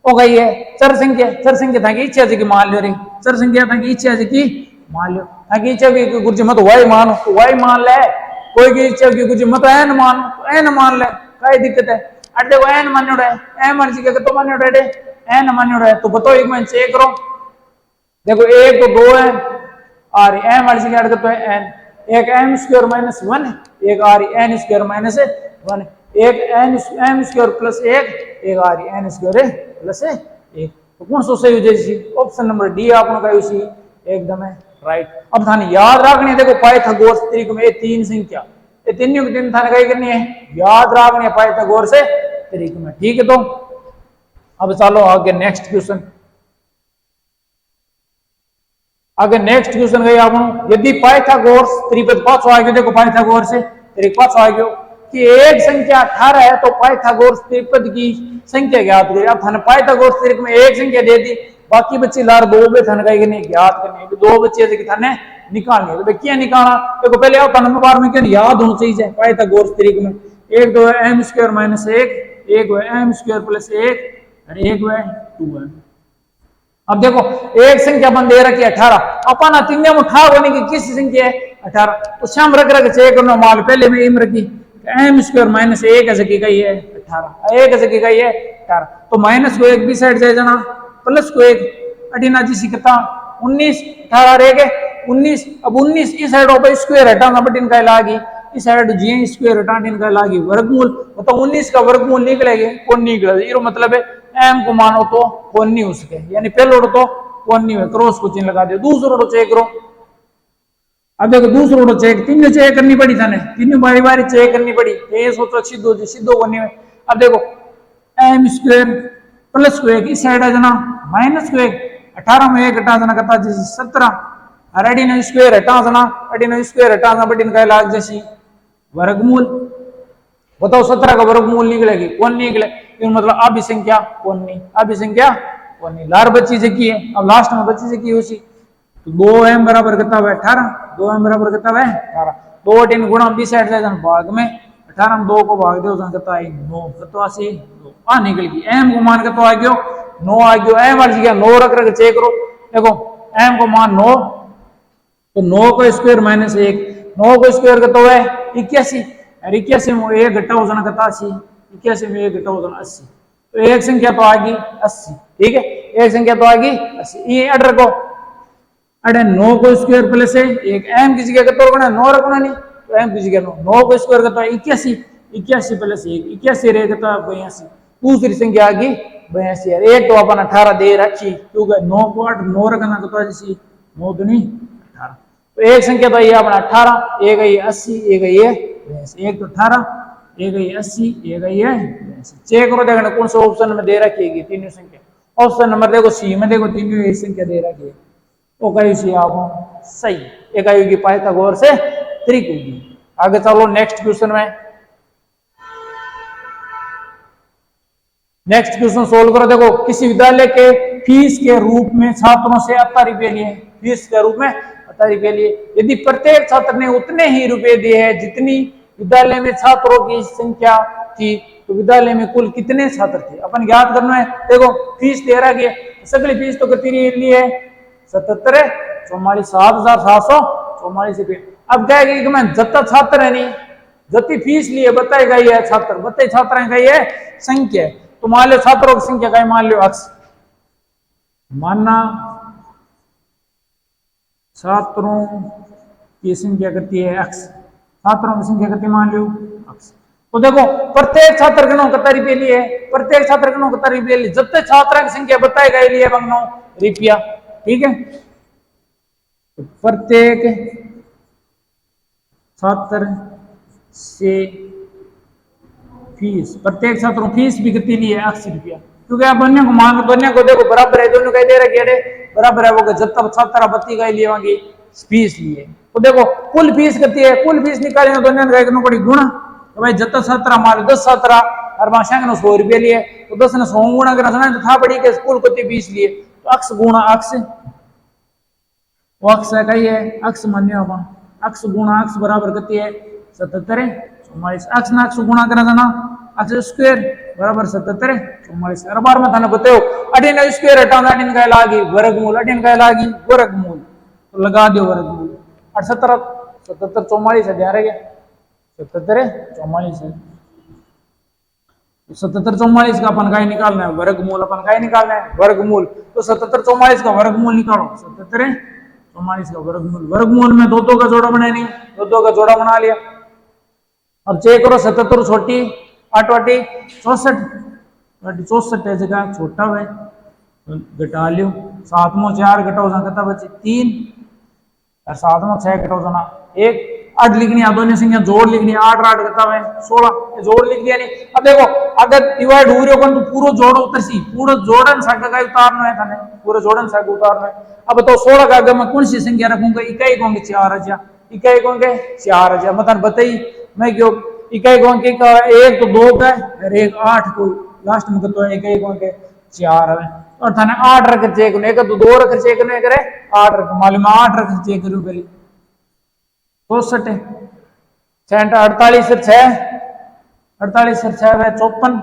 हो गई है चर संख्या था कि इच्छा जगह मान लो रे, चर संख्या था कि इच्छा जगह मान लो, ताकि इच्छा की कुछ मत वाई मानो तो वाई मान ले, कोई की इच्छा की कुछ मत एन मानो तो एन मान ले, कई दिक्कत है। अब देखो एन मान्योड़ा है, एम वाली जगह तो मान्योड़ा है, एन मान्योड़ा है, तो बताओ एक में चेक करो। देखो एक तो 2 है और एम वाली जगह अड़क तो है एन, एक एम स्क्वायर माइनस 1, एक आ रही एन स्क्वायर माइनस 1, एक एम स्क्वायर प्लस एक आ रही एन स्क्वायर प्लस 1। तो कौन सा सही हो जाएगी? ऑप्शन नंबर डी आपने कही उसी एकदम है राइट। अब थाने याद रखनी है, देखो पाइथागोरस त्रिक में ये तीन संख्या, ये तीनों की तीन थाने कही करनी है, याद रखनी है पाइथागोरस त्रिक में, ठीक है। तो अब चलो आगे नेक्स्ट क्वेश्चन, आगे नेक्स्ट क्वेश्चन गई आप, यदि पाइथागोरस त्रिपद पांचों आ गयो, देखो पाइथागोरस त्रिक पांचों आ गयो कि एक संख्या 18 है तो पाइथागोरस त्रिपद की संख्या ज्ञात करिए। अब थाने पाइथागोरस त्रिक में एक संख्या दे दी, बाकी बच्चे लार दो बे थाने कही करनी ज्ञात करनी है, दो बच्चे से थाने निकालनी है। तो भाई क्या निकालना, देखो पहले आप नंबर बार में क्या याद होना चाहिए पाइथागोरस त्रिक में, एक तो है एम स्क्वायर माइनस एक है एम स्क्वायर प्लस और एक है 2 है। अब देखो एक संख्या बन दे रखी है 18, अपन तीनों में उठा होने की किस संख्या है 18, तो शाम रख रख चेक करना माल पहले में इम रखी एम स्क्वायर माइनस एक ऐसे की गई है 18, एक ऐसे की गई है 18, तो माइनस को एक भी साइड जाए जाना, प्लस को एक अटीना जी सिकता 19, 18 रह गए 19। अब 19 इस साइड ऊपर स्क्वायर हटाना बटिन का लागी, इस साइड जी स्क्वायर हटाने का लागी वर्गमूल, मतलब 19 का वर्गमूल निकलेगा कौन निकलेगा, ये मतलब है एम को मानो तो कौन नहीं हो सके, यानी पहले तो कौन नहीं है, क्रॉस को चिन्ह लगा दे। दूसरा चेक करो, अब देखो दूसरा चेक तीनों चेक करनी पड़ी था, तीनों बारी बारी चेक करनी पड़ी, ये सोचो सीधो करनी है। अब देखो एम स्क्वायर प्लस को एक इस साइड आ जाना, माइनस को एक 18 में एक हटा जाना कहता जैसे 17, और अड़ी स्क्वायर हटा जाना, अड़ी स्क्वायर हटा जाना बटिन का लाग जैसी वर्गमूल, बताओ 17 का वर्गमूल निकलेगी कौन निकले, मतलब अभिसंख्या कौन नहीं, अभिसंख्या कौन नहीं, लार बच्ची से की है। अब लास्ट में बच्ची से की उसी, तो 2m बराबर कितना हुआ 18, 2m बराबर कितना हुआ 18, 2 3 गुणा 20 साइड से भाग में 18 में 2 को भाग दो कितना है 9, कितना से 9 आ निकल गई, m को मान कितना आ गयो 9 आ गयो, m वाली जगह 9 रख रख चेक करो, देखो m को मान 9, तो 9 को स्क्वायर माइनस 1, 9 को स्क्वायर कितना हुआ 81, और 81 में एक घटा हो जाना कितना 80, 81 में एक घटा हो जाना 80, तो एक संख्या तो आ गई 80, ठीक है, एक संख्या तो आ गई 80। ये अडर को अरे 9 को स्क्वायर प्लस है एक एम की जगह कितना रखना 9 रखना नहीं, तो एम की जगह 9 को स्क्वायर करता है 81, 81 प्लस 1 81 रह गया 82, दूसरी संख्या आ गई 82, यार एक तो अपन 18 दे रखी क्योंकि 9 को 8 9 रखना कितना जैसी 9 दूनी 18, तो एक संख्या तो ये अपना 18, एक है 80, एक है ये 82, एक तो 18, एक है 80, एक है ये 82। चेक करो देखना कौन सा ऑप्शन में दे रखी है तीनों संख्या, ऑप्शन नंबर देखो सी में देखो तीनों एक संख्या दे रखी है, वो कही सी आप सही, एक आएगी पाइथागोरस से त्रिक होगी। आगे चलो नेक्स्ट क्वेश्चन में, नेक्स्ट क्वेश्चन सोल्व करो। देखो किसी विद्यालय के फीस के रूप में छात्रों से 80 रुपए लिए, फीस के रूप में 80 रुपए लिए, यदि प्रत्येक छात्र ने उतने ही रुपए दिए हैं जितनी विद्यालय में छात्रों की संख्या थी, तो विद्यालय में कुल कितने छात्र थे अपन ज्ञात करना है। देखो फीस दे रहा है, सगली फीस तो कितनी ली है 77 44 7,744 रुपये। अब कहेगी कि मैं जत्ता छात्र है नहीं, जति फीस लिए बताई गई है छात्र, बताई छात्र गई है संख्या, तो मान लो छात्रों की संख्या का मान लो अक्स, मानना छात्रों की संख्या करती है अक्स, छात्रों की संख्या करती मान लो अक्स, तो देखो प्रत्येक छात्र के 71 रुपये लिए, प्रत्येक छात्र के 71 रुपये लिए, जब तक छात्रा की संख्या बताई गई लिए बंगनो रुपया, ठीक है। तो प्रत्येक छात्र से फीस, प्रत्येक छात्रों फीस भी कितनी ली है 80 रुपया, क्योंकि आप बनने को मान बनने को देखो बराबर है, दोनों कह दे रहे बराबर है, वो जब तक छात्रा बत्ती गई लिए होंगी फीस लिए, तो देखो कुल फीस कितनी है, कुल फीस निकाली दोनों का पड़ी गुणा, तो भाई जब तक छात्रा मान 10 छात्रा और भाषा ने 100 रुपये लिए, तो 10 ने 100 गुणा करना था पड़ी के कुल कितनी फीस लिए, तो अक्स गुणा अक्स वो अक्ष है कही है अक्ष मान्य अपन अक्ष गुणा अक्ष बराबर कितनी है 77 है 44 अक्ष ना अक्ष गुणा करा था ना अक्ष स्क्वायर बराबर 77 है 44 हर बार में थाने बताओ अठीन स्क्वायर हटाना अठीन का लागी वर्गमूल अठीन का लागी वर्गमूल तो लगा दो वर्गमूल 78 77 44 है ध्यान रखिए 77 है 44 है 77 44 का अपन का ही निकालना है वर्गमूल अपन का ही निकालना है वर्गमूल तो 77 44 का वर्गमूल निकालो 77 है 44 का वर्गमूल वर्गमूल में दो का जोड़ा बनाए नहीं दो का जोड़ा बना लिया अब चेक करो 77 छोटी 8 वाटी 64 64 है जगह छोटा है घटा लियो 7 में 4 घटाओ कितना बचे 3 और 7 में 6 घटाओ जाना 1 8 लिखनी है दोनों संख्या जोड़ लिखनी है 8 8 कितना है 16 जोड़ लिख दिया नहीं अब देखो अगर डिवाइड हो रही हो तो पूरा जोड़ उतरसी पूरा जोड़न सागा का उतारना है थाने पूरा जोड़न सागा उतारना है अब तो 16 का अगर मैं कौन सी संख्या रखूंगा इकाई कहूंगे 4000 इकाई कहूंगे 4000 मतलब बताइए मैं क्यों इकाई कहूंगे का एक तो 2 का और एक 8 को लास्ट में तो इकाई कहूंगे 4 है और थाने 8 रख चेक ने एक तो 2 रख चेक ने करे 8 रख मालूम 8 रख चेक करूं पहले 64 है 48 से 6 48 से 6 है 54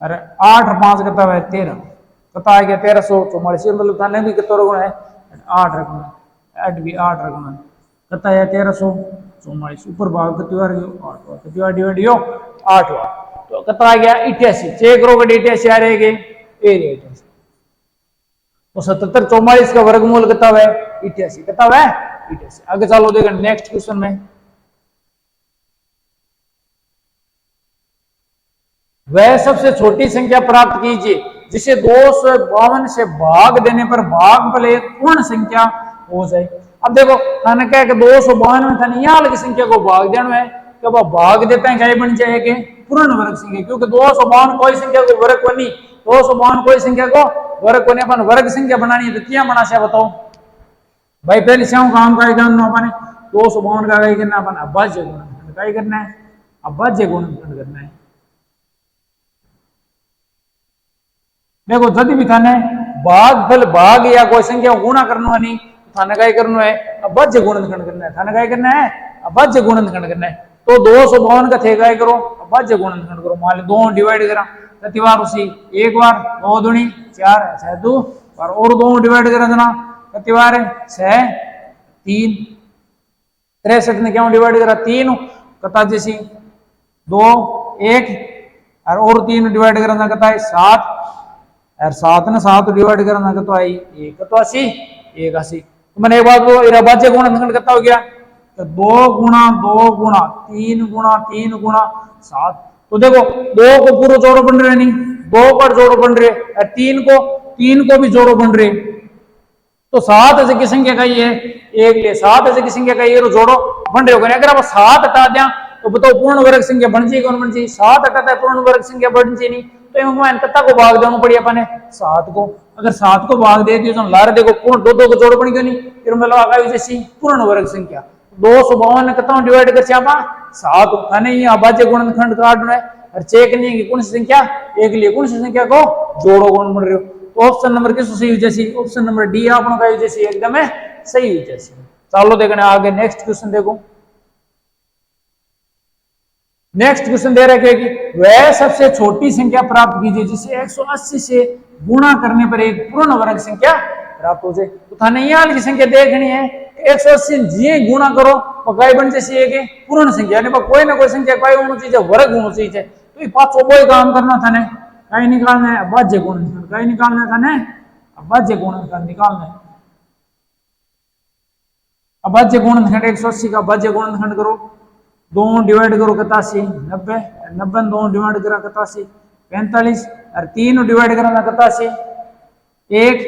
अरे 8 और 5 कितना है 13 पता है क्या 1344 मतलब थाने भी कितना रखना है 8 रखना है 8 भी 8 रखना है कितना है 1344 ऊपर भाग कितनी बार 8 कितनी बार डिवाइड हो 8 बार तो कितना आ गया 88 चेक करोगे 88 आ रहेगी एरिया 88 तो 77 44 का वर्गमूल कितना है 88 कितना है 88 आगे चलो देखो नेक्स्ट क्वेश्चन में वह सबसे छोटी संख्या प्राप्त कीजिए जिसे 252 से भाग देने पर भागफल एक पूर्ण संख्या हो जाए अब देखो थाने क्या है कि 252 में थाने यहाँ वाली संख्या को भाग देना है कि अब भाग देते हैं क्या बन जाएगी पूर्ण वर्ग संख्या क्योंकि 252 कोई संख्या को वर्ग को नहीं 252 कोई संख्या को वर्ग को नहीं अपन वर्ग संख्या बनानी है तो क्या बना से बताओ भाई पहले से काम का अपन 252 का करना अपन अभाज्य गुणनखंड का करना है अभाज्य गुणनखंड करना है देखो जब भी थाने भागफल भाग या कोई संख्या गुणा करना नहीं थाने का करना है अभाज्य गुणनखंड करना है थाने का करना है अभाज्य गुणनखंड करना है तो 252 का थे काय करो अभाज्य गुणनखंड करो मान लो 2 डिवाइड करा कितनी बार उसी एक बार 2 दूनी 4 6 2 और 2 डिवाइड करा देना कितनी बार 6 3 63 ने क्यों डिवाइड करा 3 कता जैसी 2 1 और 3 डिवाइड करा कता है 7 और 7 ने 7 डिवाइड करना तो आई 81 81 तो मैंने एक बात वो अभाज्य गुणनखंड कितना हो गया तो 2 गुणा 2 गुणा 3 गुणा 3 गुणा 7 तो देखो 2 को पूरा जोड़ो बन रहे नहीं 2 पर जोड़ो बन रहे और 3 को भी जोड़ो बन रहे तो 7 ऐसे की संख्या का ये एक ले 7 ऐसे की संख्या का ये जोड़ो बन रहे हो अगर आप 7 हटा दिया तो बताओ पूर्ण वर्ग संख्या बन जाएगी कौन बन जाएगी 7 हटाता है पूर्ण वर्ग संख्या बन जाएगी तो इनमें कितना को भाग देना पड़ी अपने 7 को अगर 7 को भाग दे दियो तो लार देखो पूर्ण 2 को जोड़ बन क्यों नहीं फिर मतलब आगे जैसी पूर्ण वर्ग संख्या 252 कितना डिवाइड कर चापा 7 थाने ये अभाज्य गुणनखंड काटना है और चेक नहीं है कि कौन सी संख्या एक लिए कौन सी संख्या को जोड़ो कौन बन रहे हो तो ऑप्शन नंबर किस सही हो जैसी ऑप्शन नंबर डी आपको का जैसी एकदम है सही हो जैसी चलो देखने आगे नेक्स्ट क्वेश्चन देखो नेक्स्ट क्वेश्चन दे रखे कि वह सबसे छोटी संख्या प्राप्त कीजिए जिसे 180 से गुणा करने पर एक पूर्ण वर्ग संख्या प्राप्त हो जाए तो थाने यहाँ की संख्या देखनी है 180 जी गुणा करो पकाई बन जैसी एक पूर्ण संख्या कोई ना कोई संख्या कोई होना चाहिए वर्ग होना चाहिए तो ये 5 वो काम करना थाने कहीं निकालना है अभाज्य गुणनखंड कहीं निकालना है थाने अभाज्य गुणनखंड निकालना है अभाज्य गुणनखंड 180 का अभाज्य गुणनखंड करो 2 डिवाइड करो 81 90 90 2 डिवाइड करा 81 45 और 3 डिवाइड करा 81 1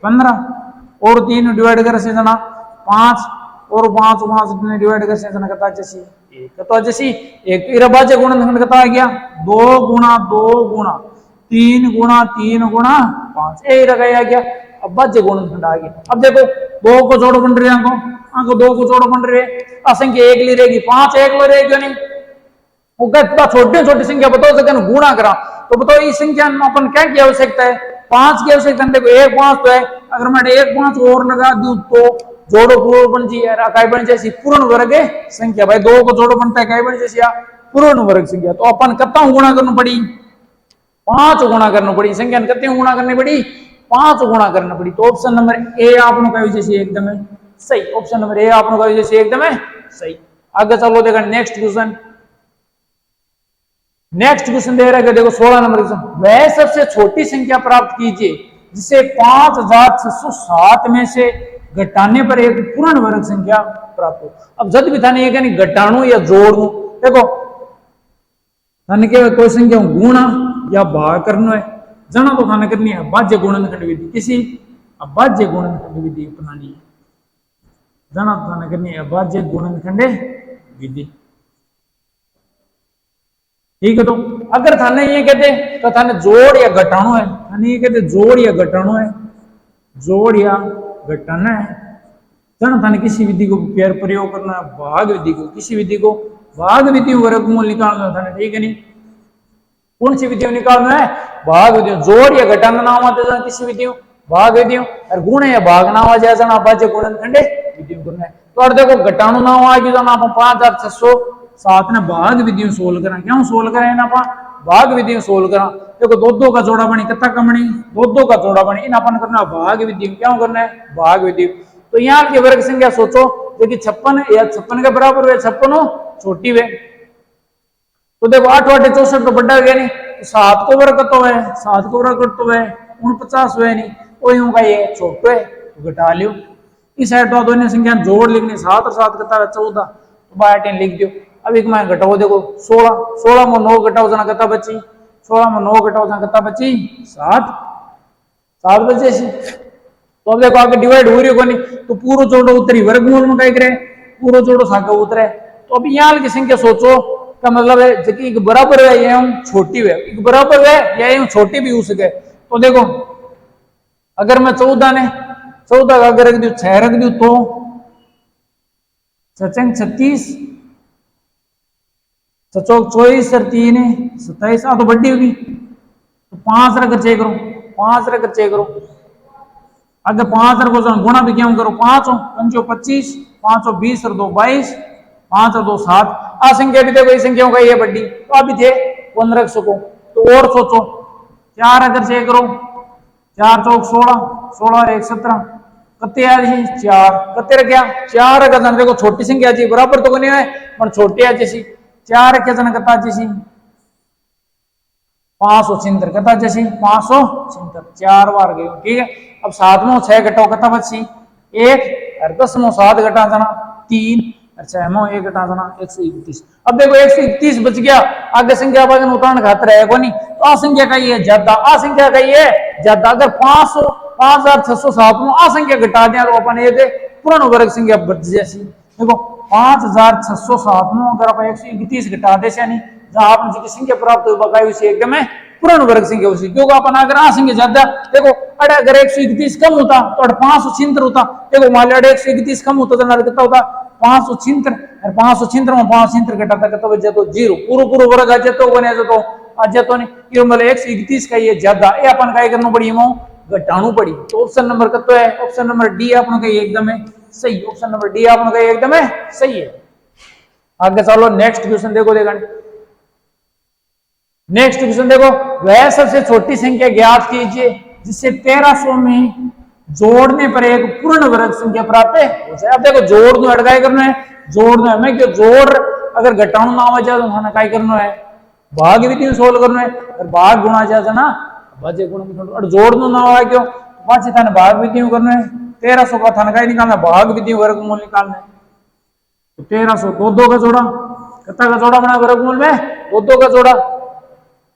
15 और 3 डिवाइड कर से जना 5 और 5 डिवाइड कर से जना 85 81 एक अभाज्य गुणनखंड कितना आ गया 2 गुणा 2 गुणा 3 गुणा 3 गुणा 5 यही लगाया गया अभाज्य गुणनखंड आ गया अब देखो 2 को जोड़ो बन रहे हैं आंखो 2 को जोड़ो बन रहे असंख्य एक ली रहेगी 5 एक लो रहेगी क्यों नहीं वो कहता छोटी छोटी संख्या बताओ तो गुणा करा तो बताओ इस संख्या में अपन क्या की आवश्यकता है 5 की आवश्यकता देखो 1 5 तो है अगर मैं 1 5 और लगा दूं तो जोड़ो पूर्ण बन जी यार काय बन जैसी पूर्ण वर्ग संख्या। भाई 2 को जोड़ो बनता है काय बन जैसी पूर्ण वर्ग संख्या। तो अपन कितना गुणा करना पड़ी 5 गुणा करना पड़ी संख्या कितने गुणा करनी पड़ी 5 गुणा करना पड़ी। तो ऑप्शन नंबर ए आपने कही जैसे एकदम सही। ऑप्शन नंबर ए आपने कही जैसे एकदम सही। आगे चलो देखा नेक्स्ट क्वेश्चन। नेक्स्ट क्वेश्चन दे रहा है देखो 16 नंबर क्वेश्चन। वह सबसे छोटी संख्या प्राप्त कीजिए जिसे 5607 में से घटाने पर एक पूर्ण वर्ग संख्या प्राप्त हो। अब जब भी थाने ये नहीं घटाणु या जोड़ू देखो थाने के कोई संख्या गुणा या भाग करना है जना तो थाने करनी है अभाज्य गुणनखंड विधि। किसी अभाज्य गुणनखंड विधि अपनानी है जना तो थाने करनी है अभाज्य गुणनखंड विधि। ठीक है। तो अगर थाने ये कहते तो थाने जोड़ या घटाणु है थाने ये कहते जोड़ या घटाणु है जोड़ या घटाना है जना थाने किसी विधि को प्रयोग करना है भाग विधि को किसी विधि को भाग विधि वर्गमूल निकालना था। ठीक है नहीं कौन सी विधि निकालना है भाग विधि। जोड़ या घटाना नाम आते किसी विधि भाग विधि और गुण या भाग नाम आ जाए अभाज्य गुणनखंड विधि करना है। तो और देखो घटाणु नाम आ गया ना 5607 ने भाग विधि सोल्व करा क्यों सोल्व करें ना भाग विधि सोल्व करा। देखो दो का जोड़ा बनी कितना का बनी दो का जोड़ा बनी इन अपन करना भाग विधि क्यों करना है भाग विधि। तो यहाँ की वर्ग संख्या सोचो जो कि 56 या 56 के बराबर हुए 56 छोटी वे। तो देखो 8 8 64 तो बड़ा गया नहीं तो 7 को वर्ग तो है 7 को वर्ग तो है 49 हुए नहीं वो यूं का ये छोटे तो घटा लियो। इस साइड तो दोनों संख्या जोड़ लिखनी 7 और 7 कितना 14 तो 12 लिख दियो। अब एक मैं घटाओ देखो 16 16 में 9 घटाओ जना कितना बची 16 में 9 घटाओ जना कितना बची 7 7 बचे सी। तो अब देखो आगे डिवाइड हो रही हो नहीं तो पूरा जोड़ो उतरी वर्गमूल में क्या करे पूरा जोड़ो सागे उतरे। तो अब यहाँ की संख्या सोचो का मतलब है जबकि एक बराबर है या छोटी है एक बराबर है या छोटी भी हो सके। तो देखो अगर मैं 14 ने 14 का अगर रख दू 6 रख दू तो 36 चौक 24 और 3 27 तो बड़ी होगी तो 5 रख चेक करो 5 रख चेक करो अगर 5 रखो गुणा भी क्या करो 5 5 25 5 20 और 2 22 5 और 2 7 आ संख्या भी देखो संख्याओं का ये बड़ी तो अभी थे 15 रख सको। तो और सोचो 4 अगर चेक करो 4 चौक 16 16 और 1 17 कत्ते आ जी 4 कत्ते रख 4 अगर देखो छोटी संख्या जी बराबर तो नहीं है पर छोटी आ जैसी 4 रखे जन कता जैसी 576 कता जैसी 576 4 बार गए। ठीक है। अब 7 में 6 घटाओ कता बची 1 और 10 में 7 घटा जाना 3 अच्छा है 1 घटा जाना 131। अब देखो 131 बच गया आगे संख्या भागन उतारण खातर है को नहीं तो आ संख्या का ये ज्यादा आ संख्या का ये ज्यादा। अगर 5607 में आ संख्या घटा दिया तो अपन एक पूर्ण वर्ग संख्या बच जैसी। देखो 5607 में अगर आप 131 घटा दे यानी जहां आपने जो संख्या प्राप्त हुई बकाई उसे एकदम है पूर्ण वर्ग संख्या उसी क्योंकि अपन अगर आ संख्या ज्यादा देखो अगर 131 कम होता तो 576 होता। देखो मान लो 131 कम होता तो कितना होता 576 और 576 में 576 घटाता कितना बच जाता 0 पूरा पूरा वर्ग आ जाता बने जाता आ जाता नहीं ये मतलब 131 का ये ज्यादा ये अपन क्या करना पड़ी घटाणु पड़ी। तो ऑप्शन नंबर कितना है ऑप्शन नंबर डी आपने कही एकदम है सही। ऑप्शन नंबर डी आपने कही एकदम है सही है। आगे चलो नेक्स्ट क्वेश्चन देखो नेक्स्ट क्वेश्चन देखो वह सबसे छोटी संख्या ज्ञात कीजिए जिससे 1300 में जोड़ने पर एक पूर्ण वर्ग संख्या प्राप्त हो जाए। अब देखो जोड़ दो अटकाई करना है जोड़ दो हमें क्यों जोड़ अगर घटाणु ना आ जाए तो हमें क्या करना है भाग विधि सोल्व करना है और भाग गुणा जाए ना भाज्य गुण और जोड़ दो ना हुआ क्यों पांच थाने भाग विधि करना है 1300 का थाने का निकालना भाग विधि वर्गमूल निकालना है। तो 1300 दो का जोड़ा कितना का जोड़ा बना वर्गमूल में दो का जोड़ा।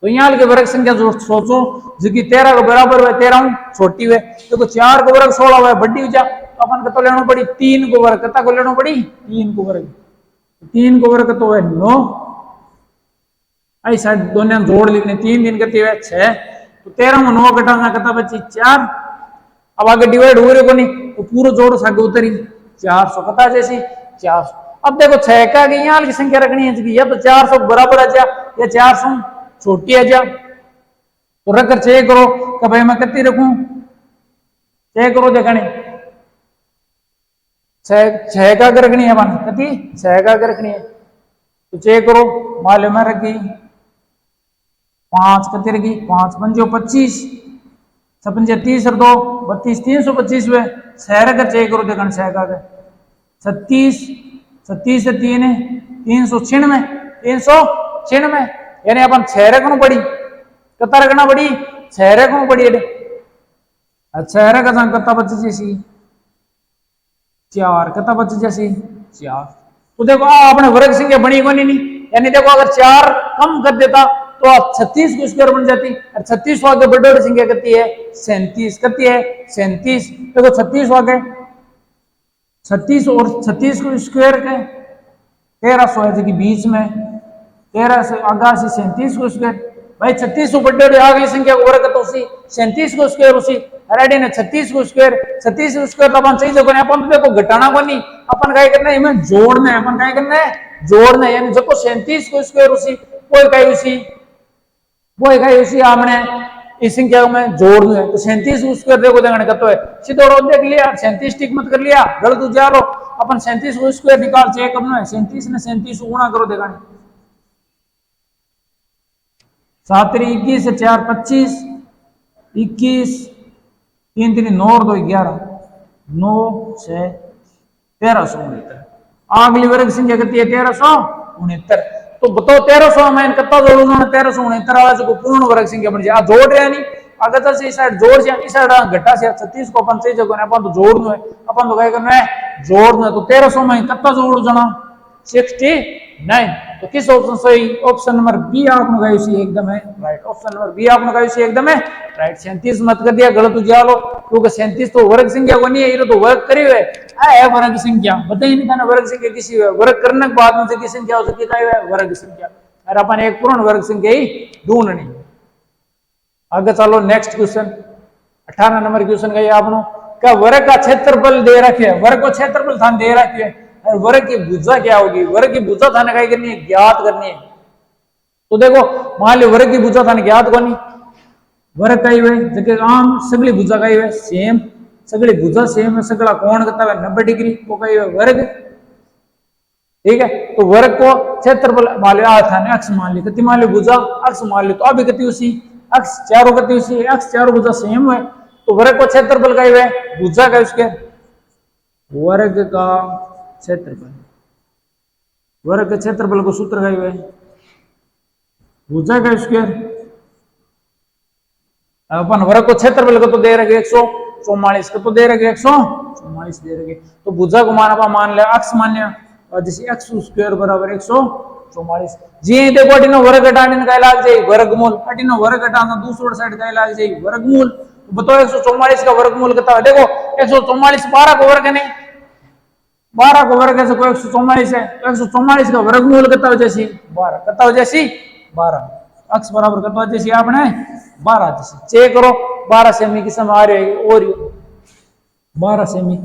तो यहाँ के वर्ग संख्या जो सोचो जो कि 13 के बराबर हुए 13 छोटी हुए देखो 4 को वर्ग 16 हुआ बड़ी हुई जा तो अपन कतो लेना पड़ी 3 को वर्ग कितना को लेना पड़ी 3 को वर्ग 3 को वर्ग तो है 9 ऐसा दोनों जोड़ लिखने 3 दिन करती हुए 6 तो 13 में 9 घटाना कितना बची 4। अब आगे डिवाइड हो रहे को नहीं तो पूरा जोड़ सागे उतरी 400 कता जैसी 400। अब देखो 6 का यहाँ की संख्या रखनी है या तो 400 बराबर आ जा या 400 छोटी आ जा तो रखकर चेक करो कि भाई मैं कितनी रखूं चेक करो देखने 6 का रखनी है अपन कति 6 का रखनी है तो चेक करो मालूम में रखी 5 कति रखी 5 पंजो 25 छपंजे 30 और 2 32 325 हुए 6 रखकर चेक करो देखने 6 का 36 37 से 3 है 396 यानी अपन 6 रखना पड़ी कता रखना पड़ी 6 रखना पड़ी अच्छा है का कता बच जैसी 4 कता बच जैसी 4 तो देखो आपने वर्ग संख्या बनी को नहीं यानी देखो अगर 4 कम कर देता तो आप 36 को स्क्वायर बन जाती और 36 आगे बड़ी संख्या कितनी है 37 कितनी है 37 देखो 36 आगे 36 और 36 को स्क्वायर के 1300 है जो बीच में 13 से आगा से 37 को स्क्वायर भाई 36 को बड़े अगली संख्या को वर्ग तो उसी 37 को स्क्वायर उसी रेडी ने 36 को स्क्वायर 36 को स्क्वायर तो अपन सही जगह ने अपन देखो घटाना को नहीं अपन काय करना है इनमें जोड़ना है अपन काय करना है जोड़ना है यानी देखो 37 को स्क्वायर उसी वो काय उसी हमने इस संख्या में जोड़ना है तो 37 को स्क्वायर देखो देखने का तो है सीधे रोड देख लिया 37 टिक मत कर लिया गलत जा रो अपन 37 को स्क्वायर निकाल चेक करना है 37 ने 37 गुणा करो देखने 7 21 से 4 25 21 3 3 9 और 2 11 9 6 1369 अगली वर्ग संख्या कितनी है 1369 तो बताओ 1300 में कितना जोड़ उन्होंने 1369 वाला को पूर्ण वर्ग संख्या बन जाए जोड़ रहे नहीं अगर से इस साइड जोड़ से इस साइड घटा से 36 को अपन सही जगह अपन तो जोड़ना है अपन तो क्या करना है जोड़ना है तो 1300 में कितना जोड़ जाना 69 तो किस ऑप्शन सही ऑप्शन नंबर बी आपने गाई सी एकदम है राइट ऑप्शन नंबर बी आपने गाई सी एकदम है राइट 37 मत कर दिया गलत हो जा लो क्योंकि 37 तो वर्ग संख्या को नहीं है ये तो वर्ग करी हुए है वर्ग संख्या बताइए नहीं था वर्ग संख्या किसी वर्ग करने के बाद में से किस संख्या हो सकती है वर्ग संख्या और अपन एक पूर्ण वर्ग संख्या ही ढूंढनी आगे चलो नेक्स्ट क्वेश्चन 18 नंबर क्वेश्चन का ये आपनो क्या वर्ग का क्षेत्रफल दे रखे है वर्ग को क्षेत्रफल स्थान दे रखे है और वर्ग की भुजा क्या होगी वर्ग की भुजा थाने क्या करनी है ज्ञात करनी है तो देखो मान लो वर्ग की भुजा थाने ज्ञात करनी वर्ग का हुए जगह आम सगली भुजा का हुए सेम सगली भुजा सेम है सगला कोण करता है 90 डिग्री वो का हुए वर्ग ठीक है तो वर्ग को क्षेत्रफल मान लो थाने अक्ष मान ली कितनी मान लो भुजा अक्ष मान ली तो अभी कितनी उसी अक्ष चारों कितनी उसी अक्ष चारों भुजा सेम है तो वर्ग को क्षेत्रफल का हुए भुजा का उसके वर्ग का क्षेत्रफल वर्ग के क्षेत्रफल को सूत्र का हुए भुजा का स्क्वायर अपन वर्ग को क्षेत्रफल को तो दे रखे 144 को तो दे रखे 144 दे रखे तो भुजा को मान ले अक्ष मान लिया और जैसे x स्क्वायर बराबर 144 जी देखो अटिनो वर्ग घटाने का लाग जाए वर्गमूल अटिनो वर्ग घटाना दूसरी साइड का लाग जाए वर्गमूल तो बताओ 144 का वर्गमूल कितना है देखो 144 12 का वर्ग नहीं 12 का वर्ग ऐसे कोई 144 है तो 144 का वर्गमूल कितना हो जैसी 12 कितना हो जैसी 12 x बराबर कितना हो जैसी आपने 12 जैसे चेक करो 12 सेमी की सम आ रही है और 12 सेमी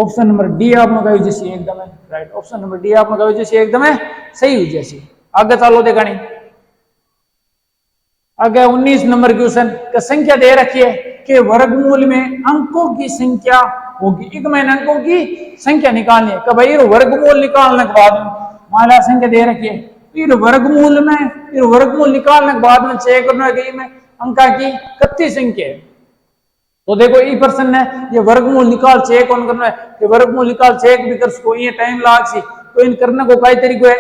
ऑप्शन नंबर डी आपने कही जैसी एकदम है राइट ऑप्शन नंबर डी आपने कही जैसी एकदम है सही हुई जैसी आगे चलो देखा नहीं आगे 19 नंबर क्वेश्चन का संख्या दे रखी है कि वर्गमूल में अंकों की संख्या होगी एक महीने अंकों की संख्या निकालनी है कब भाई वर्गमूल निकालने के बाद माला संख्या दे रखी है फिर वर्गमूल निकालने के बाद में चेक करना है में अंका की कितनी संख्या है तो देखो ये प्रश्न है ये वर्गमूल निकाल चेक कौन करना है कि वर्गमूल निकाल चेक भी कर सको ये टाइम लाग सी तो इन करने को कई तरीको है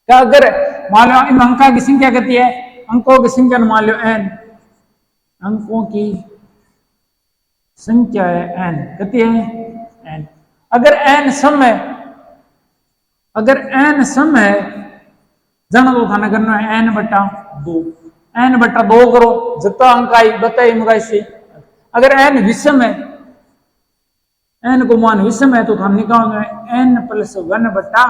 क्या अगर मान लो इन अंका की संख्या कितनी है अंकों की संख्या मान लो n अंकों की संख्या है n कितनी है n अगर n सम है जाना तो थाना करना है n बटा 2 करो जितना अंक आई बताइए मुगाई से अगर n विषम है n को मान विषम है तो थाना निकालना है n + 1 बटा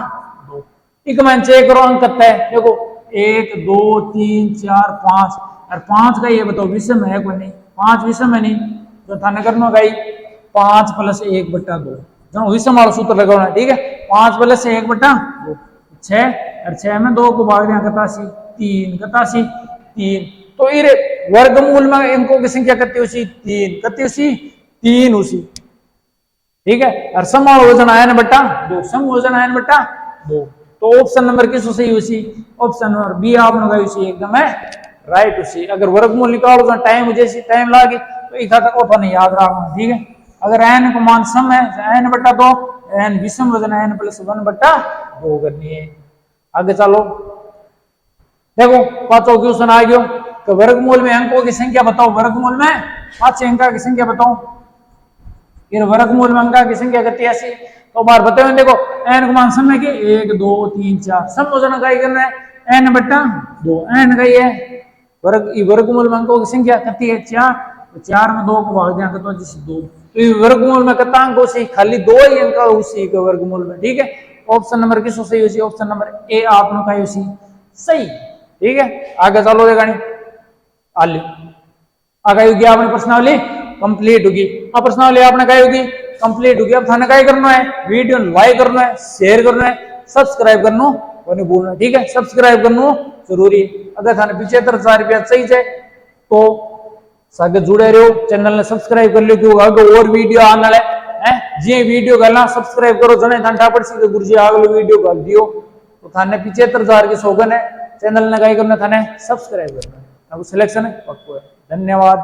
2 एक मान चेक करो अंक कितना है देखो 1 2 3 4 5 और 5 का ये बताओ विषम है कोई नहीं 5 विषम है नहीं तो थाना करना गई 5 + 1 बटा 2 जब विषम वाला सूत्र लगाना ठीक है 5 + 1 बटा 2 6 और 6 में 2 को भाग दिया 3 तो ये वर्गमूल में अंकों की संख्या कितनी हुई 3 3 उसी, ठीक है। और सम और वजन आयन बट्टा 2, सम वजन आयन बट्टा 2। तो ऑप्शन नंबर किस सही उसी, ऑप्शन नंबर बी आपने कहा उसी एकदम है राइट उसी। अगर वर्गमूल निकालो तो टाइम जैसी टाइम लागे तो इधर तक ओपन याद रखना, ठीक है। अगर n को मान सम है n बट्टा 2, n विषम वजन n प्लस 1 बट्टा 2 करनी है। आगे चलो देखो पांचों क्वेश्चन आ गयो। तो वर्गमूल में अंकों की संख्या बताओ, वर्गमूल में 5 अंक की संख्या बताओ। फिर वर्गमूल में अंक की संख्या कितनी ऐसी तो बार बताओ। देखो n को मान सम है कि 1 2 3 4, सम वजन का ही करना है n बट्टा 2, n का ही है वर्गमूल में अंकों की संख्या कितनी है 4, तो 4 में 2 को भाग दिया तो जैसे 2, तो ये वर्गमूल में कितना अंक उसी खाली 2 ही अंक उसी के वर्गमूल में, ठीक है। ऑप्शन नंबर किसको सही उसी, ऑप्शन नंबर ए आपने कहा उसी सही, ठीक है। आगे चलो देखा नहीं आली आगे होगी आपने प्रश्नावली कंप्लीट होगी। अब प्रश्नावली आपने कही होगी कंप्लीट होगी। अब थाने क्या करना है, वीडियो लाइक करना है, शेयर करना है, सब्सक्राइब करना और नहीं भूलना, ठीक है। सब्सक्राइब करना जरूरी है। अगर थाने 75,000 रुपया सही है तो सागे जुड़े रहो, चैनल ने सब्सक्राइब कर लो क्योंकि आगे और वीडियो आने वाले हैं। जी वीडियो गलना सब्सक्राइब करो जने घंटा पड़ सी गुरुजी आगे वीडियो कर दियो तो थाने 75,000 की सौगन है। चैनल ने कहीं करना थाने सब्सक्राइब करना, अब सिलेक्शन है पक्को है। धन्यवाद।